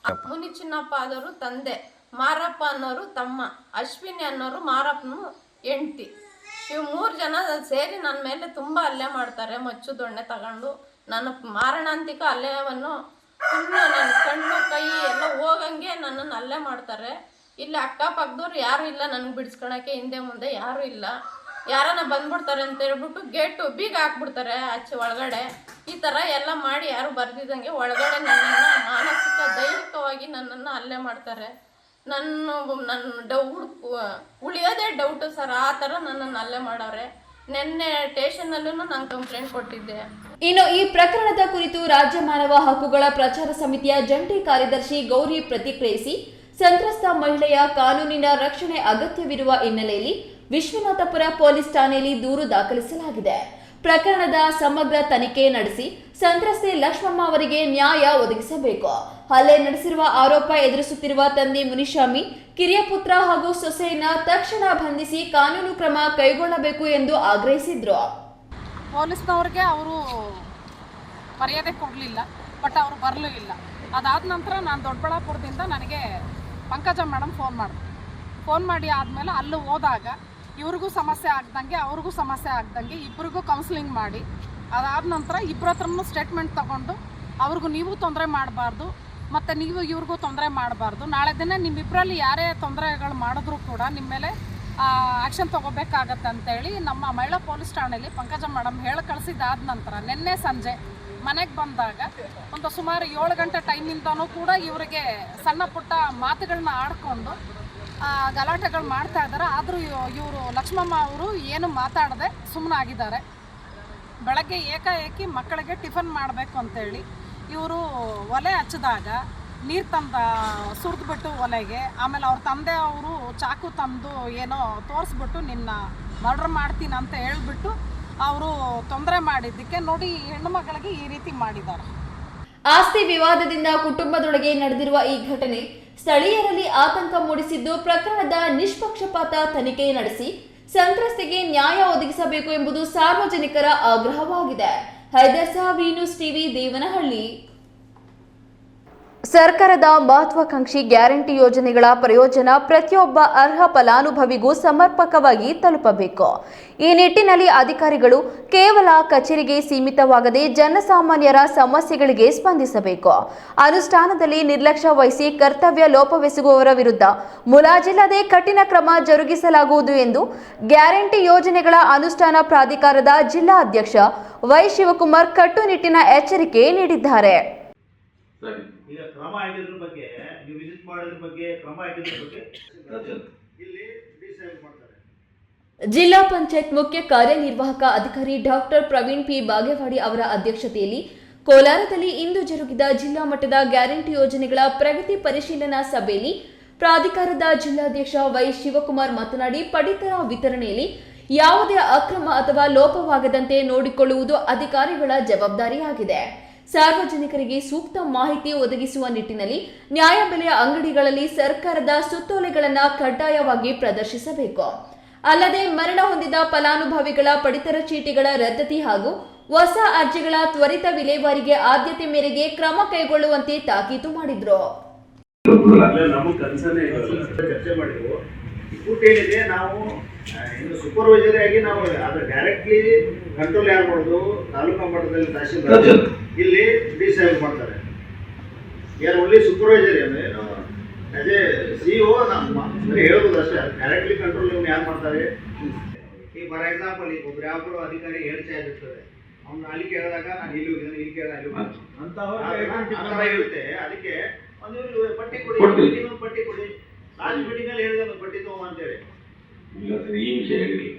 Speaker 4: ಮುನಿಚಿನ್ನಪ್ಪ ಆದವರು ತಂದೆ, ಮಾರಪ್ಪ ಅನ್ನೋರು ತಮ್ಮ, ಅಶ್ವಿನಿ ಅನ್ನೋರು ಮಾರಪ್ಪನ ಹೆಂಡ್ತಿ. ಇವು 3 ಜನ ಸೇರಿ ನನ್ನ ಮೇಲೆ ತುಂಬ ಹಲ್ಲೆ ಮಾಡ್ತಾರೆ. ಮಚ್ಚು ದೊಣ್ಣೆ ತಗೊಂಡು ನಾನು ಮಾರಣಾಂತಿಕ ಹಲ್ಲೆಯನ್ನು ಫುಲ್ಲು ನನ್ನ ಕಣ್ಣು ಕೈ ಎಲ್ಲ ಹೋಗಂಗೆ ನನ್ನನ್ನು ಹಲ್ಲೆ ಮಾಡ್ತಾರೆ. ಇಲ್ಲಿ ಅಕ್ಕಪಕ್ಕದವ್ರು ಯಾರೂ ಇಲ್ಲ ನನಗೆ ಬಿಡಿಸ್ಕೊಳಕ್ಕೆ. ಹಿಂದೆ ಮುಂದೆ ಯಾರೂ ಇಲ್ಲ. ಯಾರನ್ನ ಬಂದ್ಬಿಡ್ತಾರೆ ಅಂತ ಹೇಳ್ಬಿಟ್ಟು ಗೇಟು ಬೀಗ ಹಾಕ್ಬಿಡ್ತಾರೆ ಆಚೆ ಒಳಗಡೆ. ಈ ಥರ ಎಲ್ಲ ಮಾಡಿ ಯಾರು ಬರ್ದಿದ್ದಂಗೆ ಒಳಗಡೆ ನನ್ನನ್ನು ಮಾನಸಿಕ ದೈಹಿಕವಾಗಿ ನನ್ನನ್ನು ಹಲ್ಲೆ ಮಾಡ್ತಾರೆ. ನನ್ನ ಉಳಿಯೋದೇ ಡೌಟು ಸರ್. ಆ ಥರ ನನ್ನನ್ನು ಹಲ್ಲೆ ಮಾಡವ್ರೆ. ನಿನ್ನೆ ಸ್ಟೇಷನಲ್ಲೂ ನಾನು ಕಂಪ್ಲೇಂಟ್ ಕೊಟ್ಟಿದ್ದೆ.
Speaker 2: ಇನ್ನು ಈ ಪ್ರಕರಣದ ಕುರಿತು ರಾಜ್ಯ ಮಾನವ ಹಕ್ಕುಗಳ ಪ್ರಚಾರ ಸಮಿತಿಯ ಜಂಟಿ ಕಾರ್ಯದರ್ಶಿ ಗೌರಿ ಪ್ರತಿಕ್ರಿಯಿಸಿ, ಸಂತ್ರಸ್ತ ಮಹಿಳೆಯ ಕಾನೂನಿನ ರಕ್ಷಣೆ ಅಗತ್ಯವಿರುವ ಹಿನ್ನೆಲೆಯಲ್ಲಿ ವಿಶ್ವನಾಥಪುರ ಪೊಲೀಸ್ ಠಾಣೆಯಲ್ಲಿ ದೂರು ದಾಖಲಿಸಲಾಗಿದೆ. ಪ್ರಕರಣದ ಸಮಗ್ರ ತನಿಖೆ ನಡೆಸಿ ಸಂತ್ರಸ್ತೆ ಲಕ್ಷ್ಮಮ್ಮ ಅವರಿಗೆ ನ್ಯಾಯ ಒದಗಿಸಬೇಕು. ಹಲ್ಲೆ ನಡೆಸಿರುವ ಆರೋಪ ಎದುರಿಸುತ್ತಿರುವ ತಂದೆ ಮುನಿಸ್ವಾಮಿ, ಕಿರಿಯ ಪುತ್ರ ಹಾಗೂ ಸೊಸೆಯನ್ನ ತಕ್ಷಣ ಬಂಧಿಸಿ ಕಾನೂನು ಕ್ರಮ ಕೈಗೊಳ್ಳಬೇಕು ಎಂದು ಆಗ್ರಹಿಸಿದ್ರು.
Speaker 5: ಪೊಲೀಸ್ನವ್ರಿಗೆ ಅವರು ಮರ್ಯಾದೆ ಕೊಡಲಿಲ್ಲ, ಬಟ್ ಅವರು ಬರಲೂ ಇಲ್ಲ. ಅದಾದ ನಂತರ ನಾನು ದೊಡ್ಡಬಳ್ಳಾಪುರದಿಂದ ನನಗೆ ಪಂಕಜ ಮೇಡಮ್ ಫೋನ್ ಮಾಡಿ ಆದಮೇಲೆ ಅಲ್ಲೂ ಹೋದಾಗ ಇವ್ರಿಗೂ ಸಮಸ್ಯೆ ಆಗ್ದಂಗೆ ಅವ್ರಿಗೂ ಸಮಸ್ಯೆ ಆಗ್ದಂಗೆ ಇಬ್ಬರಿಗೂ ಕೌನ್ಸಿಲಿಂಗ್ ಮಾಡಿ ಅದಾದ ನಂತರ ಇಬ್ಬರ ಹತ್ರನೂ ಸ್ಟೇಟ್ಮೆಂಟ್ ತೊಗೊಂಡು ಅವ್ರಿಗೂ ನೀವು ತೊಂದರೆ ಮಾಡಬಾರ್ದು ಮತ್ತು ನೀವು ಇವ್ರಿಗೂ ತೊಂದರೆ ಮಾಡಬಾರ್ದು, ನಾಳೆ ದಿನ ನಿಮ್ಮಿಬ್ಬರಲ್ಲಿ ಯಾರೇ ತೊಂದರೆಗಳು ಮಾಡಿದ್ರೂ ಕೂಡ ನಿಮ್ಮ ಮೇಲೆ ಆ್ಯಕ್ಷನ್ ತೊಗೋಬೇಕಾಗತ್ತೆ ಅಂತೇಳಿ ನಮ್ಮ ಮಹಿಳಾ ಪೊಲೀಸ್ ಠಾಣೆಯಲ್ಲಿ ಪಂಕಜ ಮೇಡಮ್ ಹೇಳಿ ಕಳಿಸಿದಾದ ನಂತರ ನಿನ್ನೆ ಸಂಜೆ ಮನೆಗೆ ಬಂದಾಗ ಒಂದು ಸುಮಾರು 7 ಗಂಟೆ ಟೈಮಿಂದನೂ ಕೂಡ ಇವರಿಗೆ ಸಣ್ಣ ಪುಟ್ಟ ಮಾತುಗಳನ್ನ ಆಡ್ಕೊಂಡು ಗಲಾಟೆಗಳು ಮಾಡ್ತಾ ಇದ್ದಾರೆ. ಆದರೂ ಇವರು ಲಕ್ಷ್ಮಮ್ಮ ಅವರು ಏನು ಮಾತಾಡದೆ ಸುಮ್ಮನಾಗಿದ್ದಾರೆ. ಬೆಳಗ್ಗೆ ಏಕಾಏಕಿ ಮಕ್ಕಳಿಗೆ ಟಿಫನ್ ಮಾಡಬೇಕು ಅಂತೇಳಿ ಇವರು ಒಲೆ ಹಚ್ಚಿದಾಗ ನೀರು ಸುರಿದ್ಬಿಟ್ಟು ಒಲೆಗೆ, ಆಮೇಲೆ ಅವ್ರ ತಂದೆ ಅವರು ಚಾಕು ತಂದು ಏನೋ ತೋರಿಸ್ಬಿಟ್ಟು ನಿನ್ನ ಮರ್ಡರ್ ಮಾಡ್ತೀನಿ ಅಂತ ಹೇಳ್ಬಿಟ್ಟು ಅವರು ತೊಂದರೆ ಮಾಡಿದ್ದಕ್ಕೆ ನೋಡಿ ಹೆಣ್ಣು ಮಕ್ಕಳಿಗೆ ಈ ರೀತಿ ಮಾಡಿದ್ದಾರೆ.
Speaker 2: ಆಸ್ತಿ ವಿವಾದದಿಂದ ಕುಟುಂಬದೊಳಗೆ ನಡೆದಿರುವ ಈ ಘಟನೆ ಸ್ಥಳೀಯರಲ್ಲಿ ಆತಂಕ ಮೂಡಿಸಿದ್ದು, ಪ್ರಕರಣದ ನಿಷ್ಪಕ್ಷಪಾತ ತನಿಖೆ ನಡೆಸಿ ಸಂತ್ರಸ್ತೆಗೆ ನ್ಯಾಯ ಒದಗಿಸಬೇಕು ಎಂಬುದು ಸಾರ್ವಜನಿಕರ ಆಗ್ರಹವಾಗಿದೆ. Haidar Saab, news TV, Devanahalli.
Speaker 1: ಸರ್ಕಾರದ ಮಹತ್ವಾಕಾಂಕ್ಷಿ ಗ್ಯಾರಂಟಿ ಯೋಜನೆಗಳ ಪ್ರಯೋಜನ ಪ್ರತಿಯೊಬ್ಬ ಅರ್ಹ ಫಲಾನುಭವಿಗೂ ಸಮರ್ಪಕವಾಗಿ ತಲುಪಬೇಕು. ಈ ನಿಟ್ಟಿನಲ್ಲಿ ಅಧಿಕಾರಿಗಳು ಕೇವಲ ಕಚೇರಿಗೆ ಸೀಮಿತವಾಗದೆ ಜನಸಾಮಾನ್ಯರ ಸಮಸ್ಯೆಗಳಿಗೆ ಸ್ಪಂದಿಸಬೇಕು. ಅನುಷ್ಠಾನದಲ್ಲಿ ನಿರ್ಲಕ್ಷ್ಯ ವಹಿಸಿ ಕರ್ತವ್ಯ ಲೋಪವೆಸಗುವವರ ವಿರುದ್ಧ ಮುಲಾಜಿಲ್ಲದೆ ಕಠಿಣ ಕ್ರಮ ಜರುಗಿಸಲಾಗುವುದು ಎಂದು ಗ್ಯಾರಂಟಿ ಯೋಜನೆಗಳ ಅನುಷ್ಠಾನ ಪ್ರಾಧಿಕಾರದ ಜಿಲ್ಲಾ ಅಧ್ಯಕ್ಷ ವೈ ಶಿವಕುಮಾರ್ ಕಟ್ಟುನಿಟ್ಟಿನ ಎಚ್ಚರಿಕೆ ನೀಡಿದ್ದಾರೆ.
Speaker 6: ಈಗ ಕ್ರಮ ಆಗಿದ್ರ ಬಗ್ಗೆ ನೀವು ವಿಸಿಟ್ ಮಾಡೋದ್ರ ಬಗ್ಗೆ ಕ್ರಮ ಆಗಿದ್ರ ಬಗ್ಗೆ ಇಲ್ಲಿ ಡಿಸೈಡ್ ಮಾಡ್ತಾರೆ.
Speaker 2: ಜಿಲ್ಲಾ ಪಂಚಾಯತ್ ಮುಖ್ಯ ಕಾರ್ಯನಿರ್ವಾಹಕ ಅಧಿಕಾರಿ ಡಾಕ್ಟರ್ ಪ್ರವೀಣ್ ಪಿ ಬಾಗೇವಾಡಿ ಅವರ ಅಧ್ಯಕ್ಷತೆಯಲ್ಲಿ ಕೋಲಾರದಲ್ಲಿ ಇಂದು ಜರುಗಿದ ಜಿಲ್ಲಾ ಮಟ್ಟದ ಗ್ಯಾರಂಟಿ ಯೋಜನೆಗಳ ಪ್ರಗತಿ ಪರಿಶೀಲನಾ ಸಭೆಯಲ್ಲಿ ಪ್ರಾಧಿಕಾರದ ಜಿಲ್ಲಾಧ್ಯಕ್ಷ ವೈ ಶಿವಕುಮಾರ್ ಮಾತನಾಡಿ, ಪಡಿತರ ವಿತರಣೆಯಲ್ಲಿ ಯಾವುದೇ ಅಕ್ರಮ ಅಥವಾ ಲೋಪವಾಗದಂತೆ ನೋಡಿಕೊಳ್ಳುವುದು ಅಧಿಕಾರಿಗಳ ಜವಾಬ್ದಾರಿಯಾಗಿದೆ. ಸಾರ್ವಜನಿಕರಿಗೆ ಸೂಕ್ತ ಮಾಹಿತಿ ಒದಗಿಸುವ ನಿಟ್ಟಿನಲ್ಲಿ ನ್ಯಾಯಬೆಲೆಯ ಅಂಗಡಿಗಳಲ್ಲಿ ಸರ್ಕಾರದ ಸುತ್ತೋಲೆಗಳನ್ನು ಕಡ್ಡಾಯವಾಗಿ ಪ್ರದರ್ಶಿಸಬೇಕು. ಅಲ್ಲದೆ ಮರಣ ಹೊಂದಿದ ಫಲಾನುಭವಿಗಳ ಪಡಿತರ ಚೀಟಿಗಳ ರದ್ದತಿ ಹಾಗೂ ಹೊಸ ಅರ್ಜಿಗಳ ತ್ವರಿತ ವಿಲೇವಾರಿಗೆ ಆದ್ಯತೆ ಮೇರೆಗೆ ಕ್ರಮ ಕೈಗೊಳ್ಳುವಂತೆ ತಾಕೀತು ಮಾಡಿದ್ರು.
Speaker 6: ಚರ್ಚೆ ಮಾಡಿದ್ರು. ಏನಿದೆ, ನಾವು ಇನ್ನು ಸೂಪರ್ವೈಸರಿ ಆಗಿ ನಾವು ಅದು ಡೈರೆಕ್ಟ್ಲಿ ಕಂಟ್ರೋಲ್ ಯಾರು ಮಾಡೋದು ತಾಲೂಕಾ ಮಟ್ಟದಲ್ಲಿ ತಹಶೀಲ್ದಾರ್, ಇಲ್ಲಿ ಡಿ ಸಾಹೇಬ್ ಮಾಡ್ತಾರೆ. ಯಾರು ಒಳ್ಳೆ ಸೂಪರ್ವೈಸರಿ ಅಂದರೆ ಏನು ಆಸ್ ಎ CEO ನಮ್ಮ ಹೇಳ್ಬೋದು ಅಷ್ಟೇ. ಡೈರೆಕ್ಟ್ಲಿ ಕಂಟ್ರೋಲ್ ಇವ್ನು ಯಾರು ಮಾಡ್ತಾರೆ? ಈಗ ಫಾರ್ ಎಕ್ಸಾಂಪಲ್ ಈಗ ಒಬ್ರು ಯಾವ್ದು ಅಧಿಕಾರಿ ಹೇಳ್ತಾರೆ, ಅವ್ನು ಅಲ್ಲಿ ಕೇಳಿದಾಗ ನಾನು ಇಲ್ಲಿ ಹೋಗಿದ್ದೇನೆ, ಇಲ್ಲಿ ಕೇಳಿದಾಗ ಅಲ್ಲಿ ಅಂತ ಇರುತ್ತೆ. ಅದಕ್ಕೆ ಒಂದು ಪಟ್ಟಿ ಕೊಡಿ, ಇನ್ನೊಂದು ಪಟ್ಟಿ ಕೊಡಿ. ಲಾಸ್ಟ್ ಮೀಟಿಂಗಲ್ಲಿ ಹೇಳಿದೆ ಒಂದು ಪಟ್ಟಿ ತಗೊಂಬ ಅಂತೇಳಿ.
Speaker 7: ಈ ವಿಷಯಗಳಿಗೆ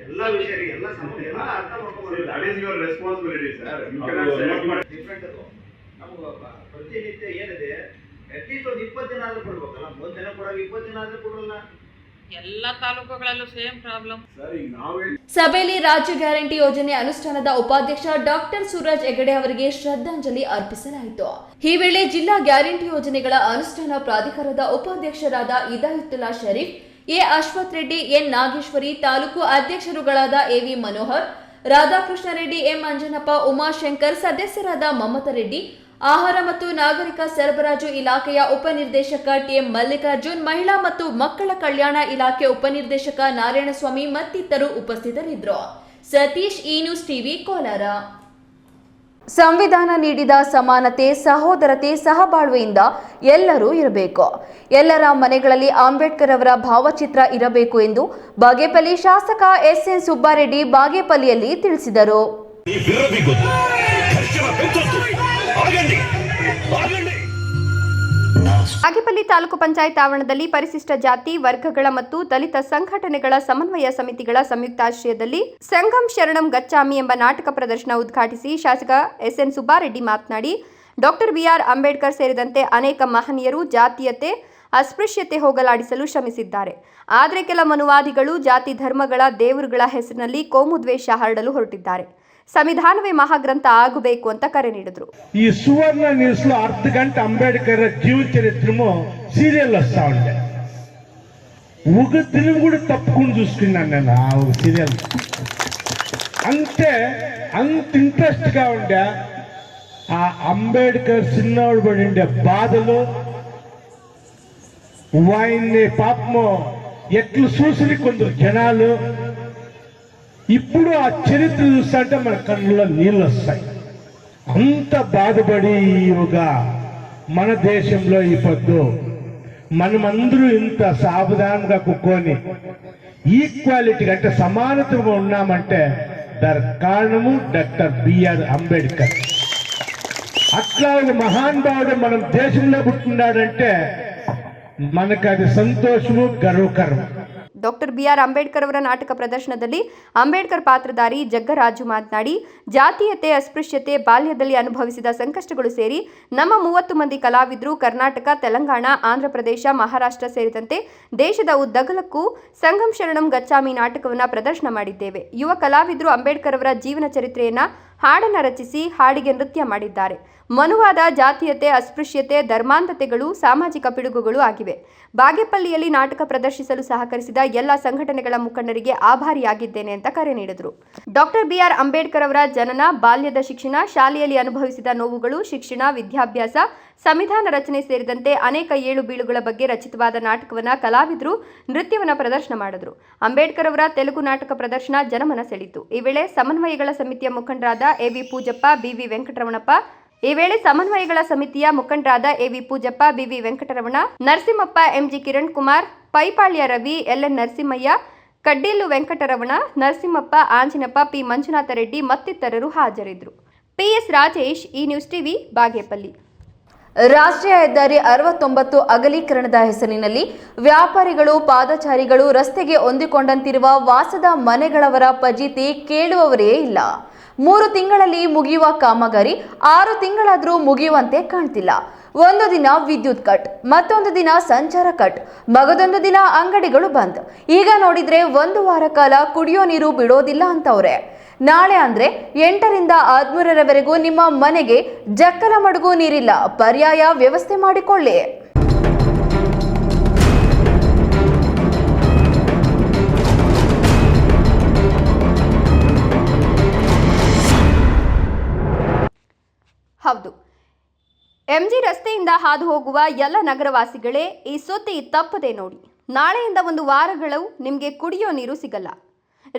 Speaker 6: ಎಲ್ಲ ವಿಷಯಗಳಿಗೆ ಎಲ್ಲ ಸಮಸ್ಯೆ ಎಲ್ಲ ಅರ್ಥ ಮಾಡ್ಕೊಂಡು
Speaker 7: that is your responsibility sir.
Speaker 6: Different ಅದು. ನಮ್ಗೆ ಪ್ರತಿನಿತ್ಯ ಏನಿದೆ ಅಟ್ಲೀಸ್ಟ್ ಒಂದು 20 ದಿನ ಆದ್ರೂ ಕೊಡ್ಬೇಕಲ್ಲ. 1 ದಿನ ಕೊಡಾಗ 20 ದಿನ ಆದ್ರೂ ಕೊಡಲ್ಲ.
Speaker 4: ಎಲ್ಲ ತಾಲೂಕುಗಳಲ್ಲೂ ಸೇಮ್ ಪ್ರಾಬ್ಲಮ್.
Speaker 7: ಸರ್ ಈಗ ನಾವೇ
Speaker 2: ಸಭೆಯಲ್ಲಿ ರಾಜ್ಯ ಗ್ಯಾರಂಟಿ ಯೋಜನೆ ಅನುಷ್ಠಾನದ ಉಪಾಧ್ಯಕ್ಷ ಡಾಕ್ಟರ್ ಸೂರಜ್ ಹೆಗಡೆ ಅವರಿಗೆ ಶ್ರದ್ಧಾಂಜಲಿ ಅರ್ಪಿಸಲಾಯಿತು. ಈ ವೇಳೆ ಜಿಲ್ಲಾ ಗ್ಯಾರಂಟಿ ಯೋಜನೆಗಳ ಅನುಷ್ಠಾನ ಪ್ರಾಧಿಕಾರದ ಉಪಾಧ್ಯಕ್ಷರಾದ ಇದಾಯುತ್ತುಲ್ಲಾ ಶರೀಫ್, ಎ ಅಶ್ವಥ್ ರೆಡ್ಡಿ, ಎನ್ ನಾಗೇಶ್ವರಿ, ತಾಲೂಕು ಅಧ್ಯಕ್ಷರುಗಳಾದ ಎವಿ ಮನೋಹರ್, ರಾಧಾಕೃಷ್ಣ ರೆಡ್ಡಿ, ಎಂ ಅಂಜನಪ್ಪ, ಉಮಾಶಂಕರ್, ಸದಸ್ಯರಾದ ಮಮತಾ ರೆಡ್ಡಿ, ಆಹಾರ ಮತ್ತು ನಾಗರಿಕ ಸರಬರಾಜು ಇಲಾಖೆಯ ಉಪನಿರ್ದೇಶಕ ಟಿಎಂ ಮಲ್ಲಿಕಾರ್ಜುನ್, ಮಹಿಳಾ ಮತ್ತು ಮಕ್ಕಳ ಕಲ್ಯಾಣ ಇಲಾಖೆ ಉಪನಿರ್ದೇಶಕ ನಾರಾಯಣಸ್ವಾಮಿ ಮತ್ತಿತರರು ಉಪಸ್ಥಿತರಿದ್ದರು. ಸತೀಶ್, ಈ ನ್ಯೂಸ್ ಟಿವಿ, ಕೋಲಾರ.
Speaker 1: ಸಂವಿಧಾನ ನೀಡಿದ ಸಮಾನತೆ, ಸಹೋದರತೆ, ಸಹಬಾಳ್ವೆಯಿಂದ ಎಲ್ಲರೂ ಇರಬೇಕು. ಎಲ್ಲರ ಮನೆಗಳಲ್ಲಿ ಅಂಬೇಡ್ಕರ್ ಅವರ ಭಾವಚಿತ್ರ ಇರಬೇಕು ಎಂದು ಬಾಗೇಪಲ್ಲಿ ಶಾಸಕ ಎಸ್ಎನ್ ಸುಬ್ಬಾರೆಡ್ಡಿ ಬಾಗೇಪಲ್ಲಿಯಲ್ಲಿ ತಿಳಿಸಿದರು. ಬಾಗೇಪಲ್ಲಿ ತಾಲೂಕು ಪಂಚಾಯತ್ ಆವರಣದಲ್ಲಿ ಪರಿಶಿಷ್ಟ ಜಾತಿ ವರ್ಗಗಳ ಮತ್ತು ದಲಿತ ಸಂಘಟನೆಗಳ ಸಮನ್ವಯ ಸಮಿತಿಗಳ ಸಂಯುಕ್ತಾಶ್ರಯದಲ್ಲಿ ಸಂಗಮ್ ಶರಣಂ ಗಚ್ಚಾಮಿ ಎಂಬ ನಾಟಕ ಪ್ರದರ್ಶನ ಉದ್ಘಾಟಿಸಿ ಶಾಸಕ ಎಸ್ಎನ್ ಸುಬ್ಬಾರೆಡ್ಡಿ ಮಾತನಾಡಿ, ಡಾಕ್ಟರ್ ಬಿಆರ್ ಅಂಬೇಡ್ಕರ್ ಸೇರಿದಂತೆ ಅನೇಕ ಮಹನೀಯರು ಜಾತೀಯತೆ ಅಸ್ಪೃಶ್ಯತೆ ಹೋಗಲಾಡಿಸಲು ಶ್ರಮಿಸಿದ್ದಾರೆ. ಆದರೆ ಕೆಲ ಮನುವಾದಿಗಳು ಜಾತಿ ಧರ್ಮಗಳ ದೇವರುಗಳ ಹೆಸರಿನಲ್ಲಿ ಕೋಮು ದ್ವೇಷ ಹರಡಲು ಹೊರಟಿದ್ದಾರೆ. ಸಂವಿಧಾನವೇ ಮಹಾಗ್ರಂಥ ಆಗಬೇಕು ಅಂತ ಕರೆ ನೀಡಿದ್ರು.
Speaker 8: ఈ సువర్ణ న్యూస్ లో అర్ధ గంట అంబేద్కర్ జీవిత చరిత్రము సీరియల్ వస్తా ఉండే. ఒక దినం కూడా తప్పుకుని చూసుకున్నాను నేను ఆ సీరియల్. అంత ఇంట్రెస్ట్ గా ఉండే ఆ అంబేద్కర్ చిన్నోడు పడి ఉండే బాధలు, వాయిన్ని పాపము ఎట్లు చూసి కొందరు జనాలు ఇప్పుడు ఆ చరిత్ర చూస్తుంటే మన కళ్ళలో నీళ్ళు వస్తాయి. అంత బాధపడి మన దేశంలో ఈ పొద్దు మనమందరూ ఇంత సావధానంగా కూర్చొని ఈక్వాలిటీ అంటే సమానతగా ఉన్నామంటే దానికి కారణము డాక్టర్ బిఆర్ అంబేద్కర్. అట్లా ఒక మహానుభావుడు మన దేశంలో పుట్టినాడంటే మనకు అది సంతోషము, గర్వకరం.
Speaker 1: ಡಾಕ್ಟರ್ ಬಿಆರ್ ಅಂಬೇಡ್ಕರ್ ಅವರ ನಾಟಕ ಪ್ರದರ್ಶನದಲ್ಲಿ ಅಂಬೇಡ್ಕರ್ ಪಾತ್ರಧಾರಿ ಜಗ್ಗರಾಜು ಮಾತನಾಡಿ, ಜಾತೀಯತೆ, ಅಸ್ಪೃಶ್ಯತೆ, ಬಾಲ್ಯದಲ್ಲಿ ಅನುಭವಿಸಿದ ಸಂಕಷ್ಟಗಳು ಸೇರಿ ನಮ್ಮ 30 ಮಂದಿ ಕಲಾವಿದರು ಕರ್ನಾಟಕ, ತೆಲಂಗಾಣ, ಆಂಧ್ರಪ್ರದೇಶ, ಮಹಾರಾಷ್ಟ್ರ ಸೇರಿದಂತೆ ದೇಶದ ಉದ್ದಗಲಕ್ಕೂ ಸಂಗಮ್ ಶರಣಂ ಗಚ್ಚಾಮಿ ನಾಟಕವನ್ನು ಪ್ರದರ್ಶನ ಮಾಡಿದ್ದೇವೆ. ಯುವ ಕಲಾವಿದರು ಅಂಬೇಡ್ಕರ್ ಅವರ ಜೀವನ ಚರಿತ್ರೆಯನ್ನು ಹಾಡನ್ನು ರಚಿಸಿ ಹಾಡಿಗೆ ನೃತ್ಯ ಮಾಡಿದ್ದಾರೆ. ಮನುವಾದ, ಜಾತೀಯತೆ, ಅಸ್ಪೃಶ್ಯತೆ, ಧರ್ಮಾಂಧತೆಗಳು ಸಾಮಾಜಿಕ ಪಿಡುಗುಗಳು ಆಗಿವೆ. ಬಾಗೇಪಲ್ಲಿಯಲ್ಲಿ ನಾಟಕ ಪ್ರದರ್ಶಿಸಲು ಸಹಕರಿಸಿದ ಎಲ್ಲ ಸಂಘಟನೆಗಳ ಮುಖಂಡರಿಗೆ ಆಭಾರಿಯಾಗಿದ್ದೇನೆ ಅಂತ ಕರೆ ನೀಡಿದರು. ಡಾಕ್ಟರ್ ಬಿಆರ್ ಅಂಬೇಡ್ಕರ್ ಅವರ ಜನನ, ಬಾಲ್ಯದ ಶಿಕ್ಷಣ, ಶಾಲೆಯಲ್ಲಿ ಅನುಭವಿಸಿದ ನೋವುಗಳು, ಶಿಕ್ಷಣ, ವಿದ್ಯಾಭ್ಯಾಸ, ಸಂವಿಧಾನ ರಚನೆ ಸೇರಿದಂತೆ ಅನೇಕ ಏಳು ಬೀಳುಗಳ ಬಗ್ಗೆ ರಚಿತವಾದ ನಾಟಕವನ್ನು ಕಲಾವಿದರು ನೃತ್ಯವನ್ನು ಪ್ರದರ್ಶನ ಮಾಡಿದರು. ಅಂಬೇಡ್ಕರ್ ಅವರ ತೆಲುಗು ನಾಟಕ ಪ್ರದರ್ಶನ ಜನಮನ ಸೆಳೆಯಿತು. ಈ ವೇಳೆ ಸಮನ್ವಯಗಳ ಸಮಿತಿಯ ಮುಖಂಡರಾದ AV Poojappa, BV Venkataramanappa, Narasimhappa, MG Kiran Kumar, Paipalya Ravi, LN Narasimhaiah, Kaddillu Venkataramana, Narasimhappa, Anjinappa, P Manjunatha Reddy ಮತ್ತಿತರರು ಹಾಜರಿದ್ದರು. ಪಿಎಸ್ ರಾಜೇಶ್, ಈ ನ್ಯೂಸ್ ಟಿವಿ, ಬಾಗೇಪಲ್ಲಿ.
Speaker 2: ರಾಷ್ಟ್ರೀಯ ಹೆದ್ದಾರಿ 69 ಅಗಲೀಕರಣದ ಹೆಸರಿನಲ್ಲಿ ವ್ಯಾಪಾರಿಗಳು, ಪಾದಚಾರಿಗಳು ರಸ್ತೆಗೆ ಹೊಂದಿಕೊಂಡಂತಿರುವ ವಾಸದ ಮನೆಗಳವರ ಫಜೀತಿ ಕೇಳುವವರೇ ಇಲ್ಲ. 3 ತಿಂಗಳಲ್ಲಿ ಮುಗಿಯುವ ಕಾಮಗಾರಿ 6 ತಿಂಗಳಾದರೂ ಮುಗಿಯುವಂತೆ ಕಾಣ್ತಿಲ್ಲ. ಒಂದು ದಿನ ವಿದ್ಯುತ್ ಕಟ್, ಮತ್ತೊಂದು ದಿನ ಸಂಚಾರ ಕಟ್, ಮಗದೊಂದು ದಿನ ಅಂಗಡಿಗಳು ಬಂದ್. ಈಗ ನೋಡಿದ್ರೆ 1 ವಾರ ಕಾಲ ಕುಡಿಯೋ ನೀರು ಬಿಡೋದಿಲ್ಲ ಅಂತವ್ರೆ. ನಾಳೆ ಅಂದ್ರೆ 8ರಿಂದ 13ರವರೆಗೂ ನಿಮ್ಮ ಮನೆಗೆ ಜಕ್ಕಲ ಮಡುಗು ನೀರಿಲ್ಲ. ಪರ್ಯಾಯ ವ್ಯವಸ್ಥೆ ಮಾಡಿಕೊಳ್ಳಿ.
Speaker 1: ಹೌದು, ಎಂಜಿ ರಸ್ತೆಯಿಂದ ಹಾದು ಹೋಗುವ ಎಲ್ಲ ನಗರವಾಸಿಗಳೇ ಈ ಸುದ್ದಿ ತಪ್ಪದೆ ನೋಡಿ. ನಾಳೆಯಿಂದ 1 ವಾರಗಳು ನಿಮಗೆ ಕುಡಿಯೋ ನೀರು ಸಿಗಲ್ಲ.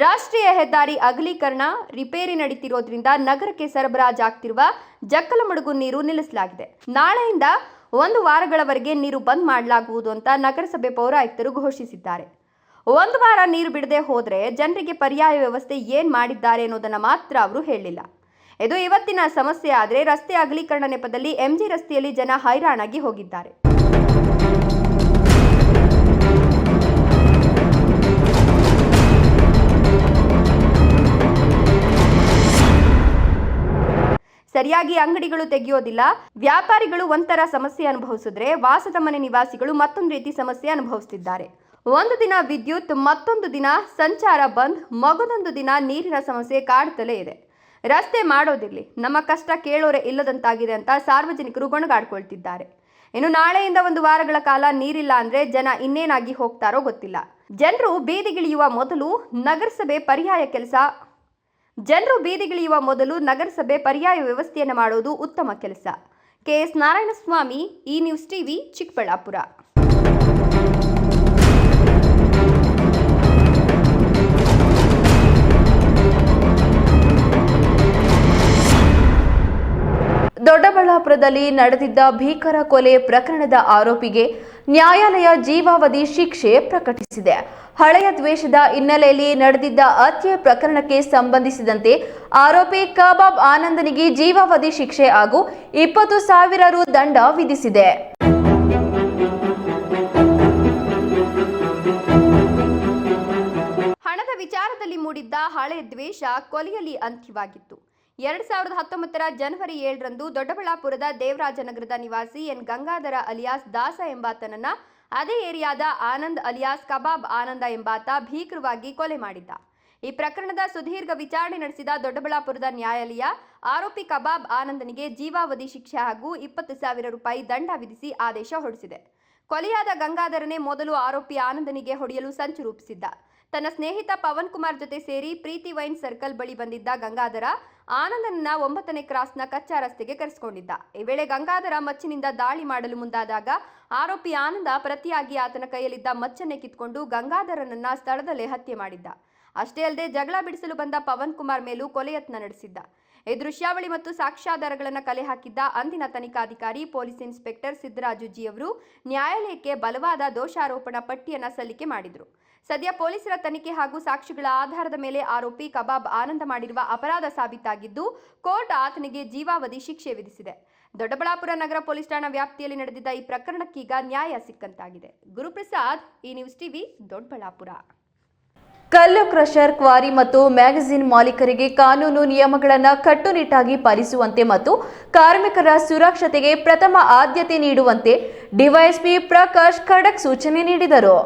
Speaker 1: ರಾಷ್ಟ್ರೀಯ ಹೆದ್ದಾರಿ ಅಗಲೀಕರಣ ರಿಪೇರಿ ನಡೀತಿರೋದ್ರಿಂದ ನಗರಕ್ಕೆ ಸರಬರಾಜಾಗ್ತಿರುವ ಜಕ್ಕಲಮಡುಗು ನೀರು ನಿಲ್ಲಿಸಲಾಗಿದೆ. ನಾಳೆಯಿಂದ 1 ವಾರಗಳವರೆಗೆ ನೀರು ಬಂದ್ ಮಾಡಲಾಗುವುದು ಅಂತ ನಗರಸಭೆ ಪೌರಾಯುಕ್ತರು ಘೋಷಿಸಿದ್ದಾರೆ. 1 ವಾರ ನೀರು ಬಿಡದೆ ಹೋದರೆ ಜನರಿಗೆ ಪರ್ಯಾಯ ವ್ಯವಸ್ಥೆ ಏನ್ ಮಾಡಿದ್ದಾರೆ ಅನ್ನೋದನ್ನ ಮಾತ್ರ ಅವರು ಹೇಳಿಲ್ಲ. ಇದು ಇವತ್ತಿನ ಸಮಸ್ಯೆ. ಆದರೆ ರಸ್ತೆ ಅಗಲೀಕರಣ ನೆಪದಲ್ಲಿ ಎಂಜಿ ರಸ್ತೆಯಲ್ಲಿ ಜನ ಹೈರಾಣಾಗಿ ಹೋಗಿದ್ದಾರೆ. ಸರಿಯಾಗಿ ಅಂಗಡಿಗಳು ತೆಗೆಯೋದಿಲ್ಲ. ವ್ಯಾಪಾರಿಗಳು ಒಂಥರ ಸಮಸ್ಯೆ ಅನುಭವಿಸಿದ್ರೆ ವಾಸದ ಮನೆ ನಿವಾಸಿಗಳು ಮತ್ತೊಂದು ರೀತಿ ಸಮಸ್ಯೆ ಅನುಭವಿಸುತ್ತಿದ್ದಾರೆ. ಒಂದು ದಿನ ವಿದ್ಯುತ್, ಮತ್ತೊಂದು ದಿನ ಸಂಚಾರ ಬಂದ್, ಮಗದೊಂದು ದಿನ ನೀರಿನ ಸಮಸ್ಯೆ ಕಾಡುತ್ತಲೇ ಇದೆ. ರಸ್ತೆ ಮಾಡೋದಿರಲಿ, ನಮ್ಮ ಕಷ್ಟ ಕೇಳೋರೆ ಇಲ್ಲದಂತಾಗಿದೆ ಅಂತ ಸಾರ್ವಜನಿಕರು ಗೊಣಗಾಡ್ಕೊಳ್ತಿದ್ದಾರೆ. ಇನ್ನು ನಾಳೆಯಿಂದ 1 ವಾರಗಳ ಕಾಲ ನೀರಿಲ್ಲ ಅಂದ್ರೆ ಜನ ಇನ್ನೇನಾಗಿ ಹೋಗ್ತಾರೋ ಗೊತ್ತಿಲ್ಲ. ಜನರು ಬೀದಿಗಿಳಿಯುವ ಮೊದಲು ನಗರಸಭೆ ಪರ್ಯಾಯ ವ್ಯವಸ್ಥೆಯನ್ನು ಮಾಡೋದು ಉತ್ತಮ ಕೆಲಸ. KS ನಾರಾಯಣಸ್ವಾಮಿ, ಈ ನ್ಯೂಸ್ ಟಿವಿ, ಚಿಕ್ಕಬಳ್ಳಾಪುರ. ದೊಡ್ಡಬಳ್ಳಾಪುರದಲ್ಲಿ ನಡೆದಿದ್ದ ಭೀಕರ ಕೊಲೆ ಪ್ರಕರಣದ ಆರೋಪಿಗೆ ನ್ಯಾಯಾಲಯ ಜೀವಾವಧಿ ಶಿಕ್ಷೆ ಪ್ರಕಟಿಸಿದೆ. ಹಳೆಯ ದ್ವೇಷದ ಹಿನ್ನೆಲೆಯಲ್ಲಿ ನಡೆದಿದ್ದ ಹತ್ಯೆ ಪ್ರಕರಣಕ್ಕೆ ಸಂಬಂಧಿಸಿದಂತೆ ಆರೋಪಿ ಕಬಾಬ್ ಆನಂದನಿಗೆ ಜೀವಾವಧಿ ಶಿಕ್ಷೆ ಹಾಗೂ 20,000 ರು ದಂಡ ವಿಧಿಸಿದೆ. ಹಣದ ವಿಚಾರದಲ್ಲಿ ಮೂಡಿದ್ದ ಹಳೆ ದ್ವೇಷ ಕೊಲೆಯಲ್ಲಿ ಅಂತ್ಯವಾಗಿತ್ತು. 2019 ಜನವರಿ 7ರಂದು ದೊಡ್ಡಬಳ್ಳಾಪುರದ ದೇವರಾಜನಗರದ ನಿವಾಸಿ ಎನ್ ಗಂಗಾಧರ ಅಲಿಯಾಸ್ ದಾಸ ಎಂಬಾತನನ್ನ ಅದೇ ಏರಿಯಾದ ಆನಂದ್ ಅಲಿಯಾಸ್ ಕಬಾಬ್ ಆನಂದ ಎಂಬಾತ ಭೀಕರವಾಗಿ ಕೊಲೆ ಮಾಡಿದ್ದ. ಈ ಪ್ರಕರಣದ ಸುದೀರ್ಘ ವಿಚಾರಣೆ ನಡೆಸಿದ ದೊಡ್ಡಬಳ್ಳಾಪುರದ ನ್ಯಾಯಾಲಯ ಆರೋಪಿ ಕಬಾಬ್ ಆನಂದನಿಗೆ ಜೀವಾವಧಿ ಶಿಕ್ಷೆ ಹಾಗೂ 20,000 ರೂಪಾಯಿ ದಂಡ ವಿಧಿಸಿ ಆದೇಶ ಹೊರಡಿಸಿದೆ. ಕೊಲೆಯಾದ ಗಂಗಾಧರನೇ ಮೊದಲು ಆರೋಪಿ ಆನಂದನಿಗೆ ಹೊಡೆಯಲು ಸಂಚು ರೂಪಿಸಿದ್ದ. ತನ್ನ ಸ್ನೇಹಿತ ಪವನ್ ಕುಮಾರ್ ಜೊತೆ ಸೇರಿ ಪ್ರೀತಿ ವೈನ್ ಸರ್ಕಲ್ ಬಳಿ ಬಂದಿದ್ದ ಗಂಗಾಧರ ಆನಂದನನ್ನ 9ನೇ ಕ್ರಾಸ್ನ ಕಚ್ಚಾ ರಸ್ತೆಗೆ ಕರೆಸಿಕೊಂಡಿದ್ದ. ಈ ವೇಳೆ ಗಂಗಾಧರ ಮಚ್ಚಿನಿಂದ ದಾಳಿ ಮಾಡಲು ಮುಂದಾದಾಗ ಆರೋಪಿ ಆನಂದ ಪ್ರತಿಯಾಗಿ ಆತನ ಕೈಯಲ್ಲಿದ್ದ ಮಚ್ಚನ್ನೇ ಕಿತ್ಕೊಂಡು ಗಂಗಾಧರನನ್ನ ಸ್ಥಳದಲ್ಲೇ ಹತ್ಯೆ ಮಾಡಿದ್ದ. ಅಷ್ಟೇ ಅಲ್ಲದೆ ಜಗಳ ಬಿಡಿಸಲು ಬಂದ ಪವನ್ ಕುಮಾರ್ ಮೇಲೂ ಕೊಲೆಯತ್ನ ನಡೆಸಿದ್ದ. ಈ ದೃಶ್ಯಾವಳಿ ಮತ್ತು ಸಾಕ್ಷ್ಯಾಧಾರಗಳನ್ನು ಕಲೆ ಹಾಕಿದ್ದ ಅಂದಿನ ತನಿಖಾಧಿಕಾರಿ ಪೊಲೀಸ್ ಇನ್ಸ್ಪೆಕ್ಟರ್ ಸಿದ್ದರಾಜು ಜಿ ಅವರು ನ್ಯಾಯಾಲಯಕ್ಕೆ ಬಲವಾದ ದೋಷಾರೋಪಣಾ ಪಟ್ಟಿಯನ್ನು ಸಲ್ಲಿಕೆ ಮಾಡಿದರು. ಸದ್ಯ ಪೊಲೀಸರ ತನಿಖೆ ಹಾಗೂ ಸಾಕ್ಷಿಗಳ ಆಧಾರದ ಮೇಲೆ ಆರೋಪಿ ಕಬಾಬ್ ಆನಂದ ಮಾಡಿರುವ ಅಪರಾಧ ಸಾಬೀತಾಗಿದ್ದು ಕೋರ್ಟ್ ಆತನಿಗೆ ಜೀವಾವಧಿ ಶಿಕ್ಷೆ ವಿಧಿಸಿದೆ. ದೊಡ್ಡಬಳ್ಳಾಪುರ ನಗರ ಪೊಲೀಸ್ ಠಾಣಾ ವ್ಯಾಪ್ತಿಯಲ್ಲಿ ನಡೆದಿದ್ದ ಈ ಪ್ರಕರಣಕ್ಕೀಗ ನ್ಯಾಯ ಸಿಕ್ಕಂತಾಗಿದೆ. ಗುರುಪ್ರಸಾದ್, ಈ ನ್ಯೂಸ್ ಟಿವಿ, ದೊಡ್ಡಬಳ್ಳಾಪುರ. ಕಲ್ಲು ಕ್ರಷರ್, ಕ್ವಾರಿ ಮತ್ತು ಮ್ಯಾಗಜಿನ್ ಮಾಲೀಕರಿಗೆ ಕಾನೂನು ನಿಯಮಗಳನ್ನು ಕಟ್ಟುನಿಟ್ಟಾಗಿ ಪಾಲಿಸುವಂತೆ ಮತ್ತು ಕಾರ್ಮಿಕರ ಸುರಕ್ಷತೆಗೆ ಪ್ರಥಮ ಆದ್ಯತೆ ನೀಡುವಂತೆ ಡಿವೈಎಸ್ಪಿ ಪ್ರಕಾಶ್ ಖಡಕ್ ಸೂಚನೆ ನೀಡಿದರು.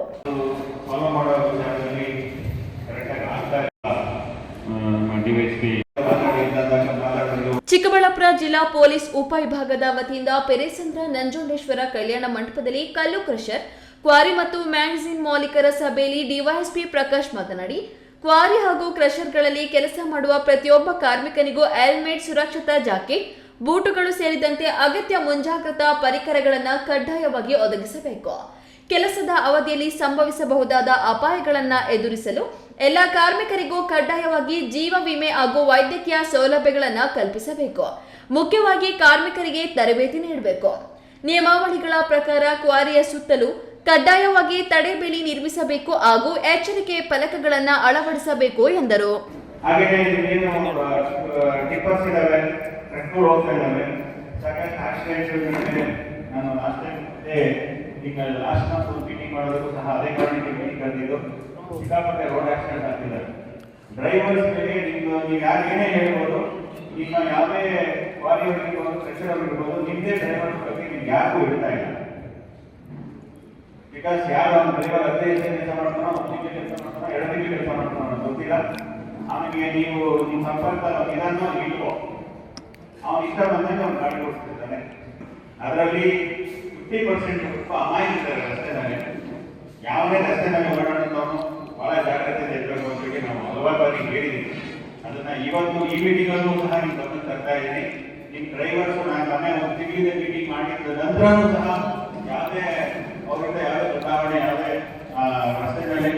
Speaker 1: ಚಿಕ್ಕಬಳ್ಳಾಪುರ ಜಿಲ್ಲಾ ಪೊಲೀಸ್ ಉಪವಿಭಾಗದ ವತಿಯಿಂದ ಪೆರೇಸಂದ್ರ ನಂಜುಂಡೇಶ್ವರ ಕಲ್ಯಾಣ ಮಂಟಪದಲ್ಲಿ ಕಲ್ಲು ಕ್ರಷರ್, ಕ್ವಾರಿ ಮತ್ತು ಮ್ಯಾಗಜಿನ್ ಮಾಲೀಕರ ಸಭೆಯಲ್ಲಿ ಡಿವೈಎಸ್ಪಿ ಪ್ರಕಾಶ್ ಮಾತನಾಡಿ, ಕ್ವಾರಿ ಹಾಗೂ ಕ್ರಷರ್ಗಳಲ್ಲಿ ಕೆಲಸ ಮಾಡುವ ಪ್ರತಿಯೊಬ್ಬ ಕಾರ್ಮಿಕನಿಗೂ ಹೆಲ್ಮೆಟ್, ಸುರಕ್ಷತಾ ಜಾಕೆಟ್, ಬೂಟುಗಳು ಸೇರಿದಂತೆ ಅಗತ್ಯ ಮುಂಜಾಗ್ರತಾ ಪರಿಕರಗಳನ್ನು ಕಡ್ಡಾಯವಾಗಿ ಒದಗಿಸಬೇಕು. ಕೆಲಸದ ಅವಧಿಯಲ್ಲಿ ಸಂಭವಿಸಬಹುದಾದ ಅಪಾಯಗಳನ್ನು ಎದುರಿಸಲು ಎಲ್ಲ ಕಾರ್ಮಿಕರಿಗೂ ಕಡ್ಡಾಯವಾಗಿ ಜೀವ ವಿಮೆ ಹಾಗೂ ವೈದ್ಯಕೀಯ ಸೌಲಭ್ಯಗಳನ್ನು ಕಲ್ಪಿಸಬೇಕು. ಮುಖ್ಯವಾಗಿ ಕಾರ್ಮಿಕರಿಗೆ ತರಬೇತಿ ನೀಡಬೇಕು. ನಿಯಮಾವಳಿಗಳ ಪ್ರಕಾರ ಕ್ವಾರಿಯ ಸುತ್ತಲೂ ಕಡ್ಡಾಯವಾಗಿ ತಡೆಬೇಲಿ ನಿರ್ಮಿಸಬೇಕು ಹಾಗೂ ಎಚ್ಚರಿಕೆ ಫಲಕಗಳನ್ನು ಅಳವಡಿಸಬೇಕು ಎಂದರು.
Speaker 9: ಈಗ ಲಾಸ್ಟ್ ಮಂತ್ ಒಂದು ಮೀಟಿಂಗ್ ಮಾಡೋದಕ್ಕೂ ಸಹ ಅದೇ ಕಾರಣಕ್ಕೆ ಮೀಟಿಂಗ್ ಕರೆದಿದ್ದು ಸಿಕ್ಕಾಪಟ್ಟೆ ರೋಡ್ ಆಕ್ಸಿಡೆಂಟ್ ಆಗ್ತಿದ್ದಾರೆ. ಡ್ರೈವರ್ಸ್ಗಳಿಗೆ ನೀವು ಯಾರು ಏನೇ ಹೇಳ್ಬೋದು, ಈಗ ಯಾವುದೇ ಕ್ವಾರಿ ಇರ್ಬೋದು, ಪ್ರೆಷರ್ ಇರ್ಬೋದು, ನಿಮ್ಮದೇ ಡ್ರೈವರ್ ಬಗ್ಗೆ ನಿಮ್ಗೆ ಯಾರಿಗೂ ಇಡ್ತಾ ಇಲ್ಲ. ಬಿಕಾಸ್ ಯಾರು ಅವ್ನ ಡ್ರೈವರ್ 15 ಕೆಲಸ ಮಾಡ್ತಾನೋ, 10 ಕೆಲಸ ಮಾಡ್ತಾನೋ, 2 ಕೆಲಸ ಮಾಡ್ತಾನೋ ಅನ್ನೋದು ಗೊತ್ತಿಲ್ಲ. ಅವನಿಗೆ ನೀವು ನಿಮ್ಮ ಸಂಪರ್ಕ ಇದನ್ನು ಇಲ್ವೋ, ಅವನು ಇಷ್ಟ ಬಂದಾಗ ಅವ್ನು ಗಾಡಿ ಓಡಿಸ್ತಿದ್ದಾನೆ. ಅದರಲ್ಲಿ 50% ತುಂಬ ಅಮಾಯಕಿದ್ದಾರೆ ರಸ್ತೆನಲ್ಲಿ. ಯಾವುದೇ ರಸ್ತೆನಲ್ಲಿ ಓಡಾಡೋದನ್ನು ಬಹಳ ಜಾಗ್ರತೆಯಿಂದ ಇರಬೇಕು ಅಂತೇಳಿ ನಾವು ಹಲವಾರು ಬಾರಿ ಹೇಳಿದ್ದೀವಿ. ಅದನ್ನ ಇವತ್ತು ಈ ಮೀಟಿಂಗಲ್ಲೂ ಸಹ ನೀವು ಗಮನ ತರ್ತಾ ಇದ್ದೀನಿ. ನಿಮ್ಮ ಡ್ರೈವರ್ಸು ನಾನು ಮೊನ್ನೆ ಒಂದು ತಿಂಗಳಿಂದ ಮೀಟಿಂಗ್ ಮಾಡಿದ ನಂತರನೂ ಸಹ ಯಾವುದೇ ಅವರಿಂದ ಯಾವುದೇ ಬದಲಾವಣೆ, ಯಾವುದೇ ರಸ್ತೆಗಳಲ್ಲಿ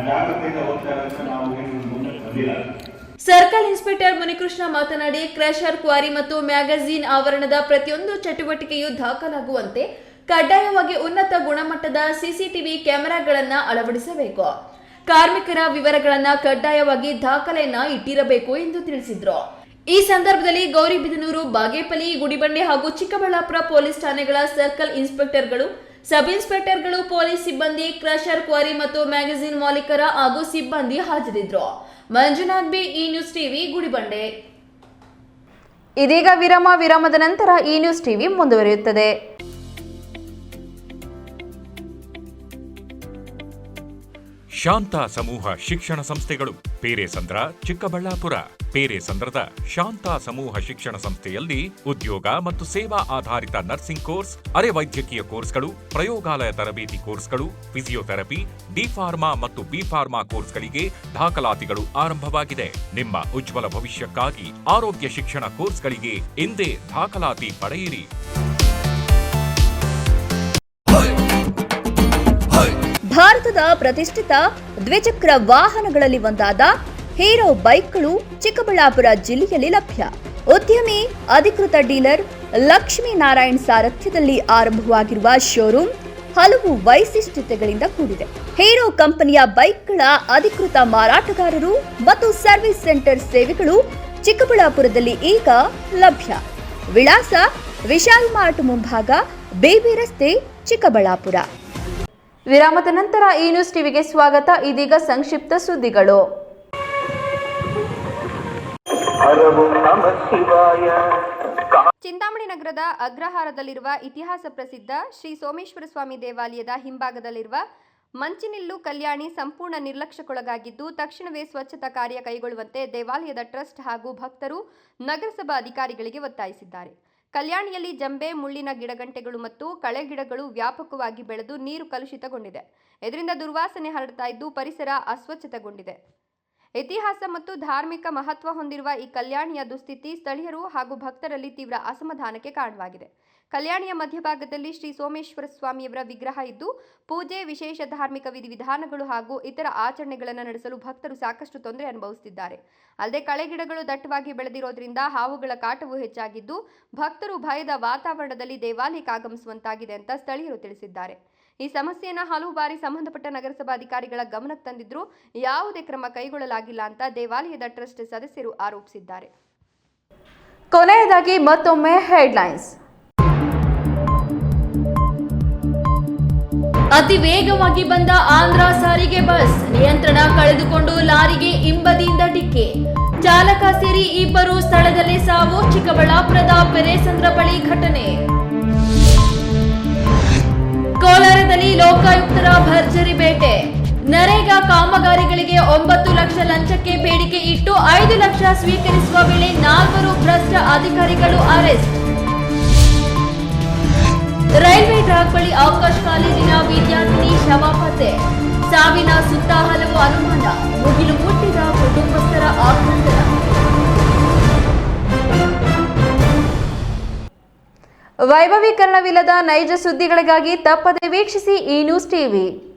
Speaker 9: ಜಾಗೃತಿಯಿಂದ ಹೋಗ್ತಾ ಇರೋದನ್ನ ನಾವು ಏನು ಮುಂದೆ ಬಂದಿಲ್ಲ.
Speaker 2: ಸರ್ಕಲ್ ಇನ್ಸ್ಪೆಕ್ಟರ್ ಮುನಿಕೃಷ್ಣ ಮಾತನಾಡಿ, ಕ್ರಷರ್, ಕ್ವಾರಿ ಮತ್ತು ಮ್ಯಾಗಝೀನ್ ಆವರಣದ ಪ್ರತಿಯೊಂದು ಚಟುವಟಿಕೆಯು ದಾಖಲಾಗುವಂತೆ ಕಡ್ಡಾಯವಾಗಿ ಉನ್ನತ ಗುಣಮಟ್ಟದ ಸಿಸಿಟಿವಿ ಕ್ಯಾಮೆರಾಗಳನ್ನು ಅಳವಡಿಸಬೇಕು. ಕಾರ್ಮಿಕರ ವಿವರಗಳನ್ನು ಕಡ್ಡಾಯವಾಗಿ ದಾಖಲೆಯನ್ನ ಇಟ್ಟಿರಬೇಕು ಎಂದು ತಿಳಿಸಿದ್ರು. ಈ ಸಂದರ್ಭದಲ್ಲಿ ಗೌರಿಬಿದನೂರು, ಬಾಗೇಪಲ್ಲಿ, ಗುಡಿಬಂಡೆ ಹಾಗೂ ಚಿಕ್ಕಬಳ್ಳಾಪುರ ಪೊಲೀಸ್ ಠಾಣೆಗಳ ಸರ್ಕಲ್ ಇನ್ಸ್ಪೆಕ್ಟರ್ಗಳು, ಸಬ್ ಇನ್ಸ್ಪೆಕ್ಟರ್ಗಳು, ಪೊಲೀಸ್ ಸಿಬ್ಬಂದಿ, ಕ್ರಷರ್, ಕ್ವಾರಿ ಮತ್ತು ಮ್ಯಾಗಝೀನ್ ಮಾಲೀಕರ ಹಾಗೂ ಸಿಬ್ಬಂದಿ ಹಾಜರಿದ್ದರು. ಮಂಜುನಾಥ್ ಬಿ, ಈ ನ್ಯೂಸ್ ಟಿವಿ, ಗುಡಿಬಂಡೆ.
Speaker 1: ಇದೀಗ ವಿರಾಮದ ನಂತರ ಈ ನ್ಯೂಸ್ ಟಿವಿ ಮುಂದುವರಿಯುತ್ತದೆ.
Speaker 10: ಶಾಂತ ಸಮೂಹ ಶಿಕ್ಷಣ ಸಂಸ್ಥೆಗಳು ಪೇರೆಸಂದ್ರ, ಚಿಕ್ಕಬಳ್ಳಾಪುರ. ಪೇರೆಸಂದ್ರದ ಶಾಂತ ಸಮೂಹ ಶಿಕ್ಷಣ ಸಂಸ್ಥೆಯಲ್ಲಿ ಉದ್ಯೋಗ ಮತ್ತು ಸೇವಾ ಆಧಾರಿತ ನರ್ಸಿಂಗ್ ಕೋರ್ಸ್, ಅರೆ ವೈದ್ಯಕೀಯ ಕೋರ್ಸ್ಗಳು, ಪ್ರಯೋಗಾಲಯ ತರಬೇತಿ ಕೋರ್ಸ್ಗಳು, ಫಿಸಿಯೋಥೆರಪಿ, ಡಿ ಫಾರ್ಮಾ ಮತ್ತು ಬಿ ಫಾರ್ಮಾ ಕೋರ್ಸ್ಗಳಿಗೆ ದಾಖಲಾತಿಗಳು ಆರಂಭವಾಗಿದೆ. ನಿಮ್ಮ ಉಜ್ವಲ ಭವಿಷ್ಯಕ್ಕಾಗಿ ಆರೋಗ್ಯ ಶಿಕ್ಷಣ ಕೋರ್ಸ್ಗಳಿಗೆ ಇಂದೇ ದಾಖಲಾತಿ ಪಡೆಯಿರಿ.
Speaker 3: ಭಾರತದ ಪ್ರತಿಷ್ಠಿತ ದ್ವಿಚಕ್ರ ವಾಹನಗಳಲ್ಲಿ ಒಂದಾದ ಹೀರೋ ಬೈಕ್ಗಳು ಚಿಕ್ಕಬಳ್ಳಾಪುರ ಜಿಲ್ಲೆಯಲ್ಲಿ ಲಭ್ಯ. ಉದ್ಯಮಿ ಅಧಿಕೃತ ಡೀಲರ್ ಲಕ್ಷ್ಮೀನಾರಾಯಣ್ ಸಾರಥ್ಯದಲ್ಲಿ ಆರಂಭವಾಗಿರುವ ಶೋರೂಮ್ ಹಲವು ವೈಶಿಷ್ಟ್ಯತೆಗಳಿಂದ ಕೂಡಿದೆ. ಹೀರೋ ಕಂಪನಿಯ ಬೈಕ್ಗಳ ಅಧಿಕೃತ ಮಾರಾಟಗಾರರು ಮತ್ತು ಸರ್ವಿಸ್ ಸೆಂಟರ್ ಸೇವೆಗಳು ಚಿಕ್ಕಬಳ್ಳಾಪುರದಲ್ಲಿ ಈಗ ಲಭ್ಯ. ವಿಳಾಸ: ವಿಶಾಲ್ ಮಾರ್ಟ್ ಮುಂಭಾಗ, ಬೇಬಿ ರಸ್ತೆ, ಚಿಕ್ಕಬಳ್ಳಾಪುರ.
Speaker 1: ವಿರಾಮದ ನಂತರ ಈ ನ್ಯೂಸ್ ಟಿವಿಗೆ ಸ್ವಾಗತ. ಇದೀಗ ಸಂಕ್ಷಿಪ್ತ ಸುದ್ದಿಗಳು.
Speaker 3: ಚಿಂತಾಮಣಿ ನಗರದ ಅಗ್ರಹಾರದಲ್ಲಿರುವ ಇತಿಹಾಸ ಪ್ರಸಿದ್ಧ ಶ್ರೀ ಸೋಮೇಶ್ವರ ಸ್ವಾಮಿ ದೇವಾಲಯದ ಹಿಂಭಾಗದಲ್ಲಿರುವ ಮಂಚಿನಿಲ್ಲು ಕಲ್ಯಾಣಿ ಸಂಪೂರ್ಣ ನಿರ್ಲಕ್ಷ್ಯಕ್ಕೊಳಗಾಗಿದ್ದು, ತಕ್ಷಣವೇ ಸ್ವಚ್ಛತಾ ಕಾರ್ಯ ಕೈಗೊಳ್ಳುವಂತೆ ದೇವಾಲಯದ ಟ್ರಸ್ಟ್ ಹಾಗೂ ಭಕ್ತರು ನಗರಸಭಾ ಅಧಿಕಾರಿಗಳಿಗೆ ಒತ್ತಾಯಿಸಿದ್ದಾರೆ. ಕಲ್ಯಾಣಿಯಲ್ಲಿ ಜಂಬೆ, ಮುಳ್ಳಿನ ಗಿಡಗಂಟೆಗಳು ಮತ್ತು ಕಳೆಗಿಡಗಳು ವ್ಯಾಪಕವಾಗಿ ಬೆಳೆದು ನೀರು ಕಲುಷಿತಗೊಂಡಿದೆ. ಇದರಿಂದ ದುರ್ವಾಸನೆ ಹರಡ್ತಾ ಇದ್ದು ಪರಿಸರ ಅಸ್ವಚ್ಛತೆಗೊಂಡಿದೆ. ಇತಿಹಾಸ ಮತ್ತು ಧಾರ್ಮಿಕ ಮಹತ್ವ ಹೊಂದಿರುವ ಈ ಕಲ್ಯಾಣಿಯ ದುಸ್ಥಿತಿ ಸ್ಥಳೀಯರು ಹಾಗೂ ಭಕ್ತರಲ್ಲಿ ತೀವ್ರ ಅಸಮಾಧಾನಕ್ಕೆ ಕಾರಣವಾಗಿದೆ. ಕಲ್ಯಾಣಿಯ ಮಧ್ಯಭಾಗದಲ್ಲಿ ಶ್ರೀ ಸೋಮೇಶ್ವರ ಸ್ವಾಮಿಯವರ ವಿಗ್ರಹ ಇದ್ದು, ಪೂಜೆ, ವಿಶೇಷ ಧಾರ್ಮಿಕ ವಿಧಿವಿಧಾನಗಳು ಹಾಗೂ ಇತರ ಆಚರಣೆಗಳನ್ನು ನಡೆಸಲು ಭಕ್ತರು ಸಾಕಷ್ಟು ತೊಂದರೆ ಅನುಭವಿಸುತ್ತಿದ್ದಾರೆ. ಅಲ್ಲದೆ ಕಳೆಗಿಡಗಳು ದಟ್ಟವಾಗಿ ಬೆಳೆದಿರೋದ್ರಿಂದ ಹಾವುಗಳ ಕಾಟವು ಹೆಚ್ಚಾಗಿದ್ದು, ಭಕ್ತರು ಭಯದ ವಾತಾವರಣದಲ್ಲಿ ದೇವಾಲಯಕ್ಕೆ ಆಗಮಿಸುವಂತಾಗಿದೆ ಅಂತ ಸ್ಥಳೀಯರು ತಿಳಿಸಿದ್ದಾರೆ. ಈ ಸಮಸ್ಯೆಯನ್ನು ಹಲವು ಬಾರಿ ಸಂಬಂಧಪಟ್ಟ ನಗರಸಭಾ ಅಧಿಕಾರಿಗಳ ಗಮನಕ್ಕೆ ತಂದಿದ್ರೂ ಯಾವುದೇ ಕ್ರಮ ಕೈಗೊಳ್ಳಲಾಗಿಲ್ಲ ಅಂತ ದೇವಾಲಯದ ಟ್ರಸ್ಟ್ ಸದಸ್ಯರು ಆರೋಪಿಸಿದ್ದಾರೆ.
Speaker 1: ಕೊನೆಯದಾಗಿ ಮತ್ತೊಮ್ಮೆ ಹೆಡ್ಲೈನ್ಸ್.
Speaker 2: ಅತಿ ವೇಗವಾಗಿ ಬಂದ ಆಂಧ್ರ ಸಾರಿಗೆ ಬಸ್ ನಿಯಂತ್ರಣ ಕಳೆದುಕೊಂಡು ಲಾರಿಗೆ ಹಿಂಬದಿಯಿಂದ ಡಿಕ್ಕಿ. ಚಾಲಕ ಸೇರಿ ಇಬ್ಬರು ಸ್ಥಳದಲ್ಲೇ ಸಾವು. ಚಿಕ್ಕಬಳ್ಳಾಪುರದ ಪೆರೇಸಂದ್ರ ಬಳಿ ಘಟನೆ. ಕೋಲಾರದಲ್ಲಿ ಲೋಕಾಯುಕ್ತರ ಭರ್ಜರಿ ಬೇಟೆ. ನರೇಗಾ ಕಾಮಗಾರಿಗಳಿಗೆ 9 ಲಕ್ಷ ಲಂಚಕ್ಕೆ ಬೇಡಿಕೆ ಇಟ್ಟು 5 ಲಕ್ಷ ಸ್ವೀಕರಿಸುವ ವೇಳೆ 4 ಭ್ರಷ್ಟ ಅಧಿಕಾರಿಗಳು ಅರೆಸ್ಟ್. ರೈಲ್ವೆ ಟ್ರ್ಯಾಕ್ ಬಳಿ ಆಕಾಶ್ ಕಾಲೇಜಿನ ವಿದ್ಯಾರ್ಥಿನಿ ಶವ ಪತ್ತೆ. ಸಾವಿನ ಸುತ್ತ ಹಲವು ಅನುಮಾನ. ಮುಗಿಲು ಮುಟ್ಟಿದ ಕುಟುಂಬಸ್ಥರ ಆಕ್ರಂದನ.
Speaker 1: ವೈಭವೀಕರಣವಿಲ್ಲದ ನೈಜ ಸುದ್ದಿಗಳಿಗಾಗಿ ತಪ್ಪದೆ ವೀಕ್ಷಿಸಿ ಈ ನ್ಯೂಸ್ ಟಿವಿ.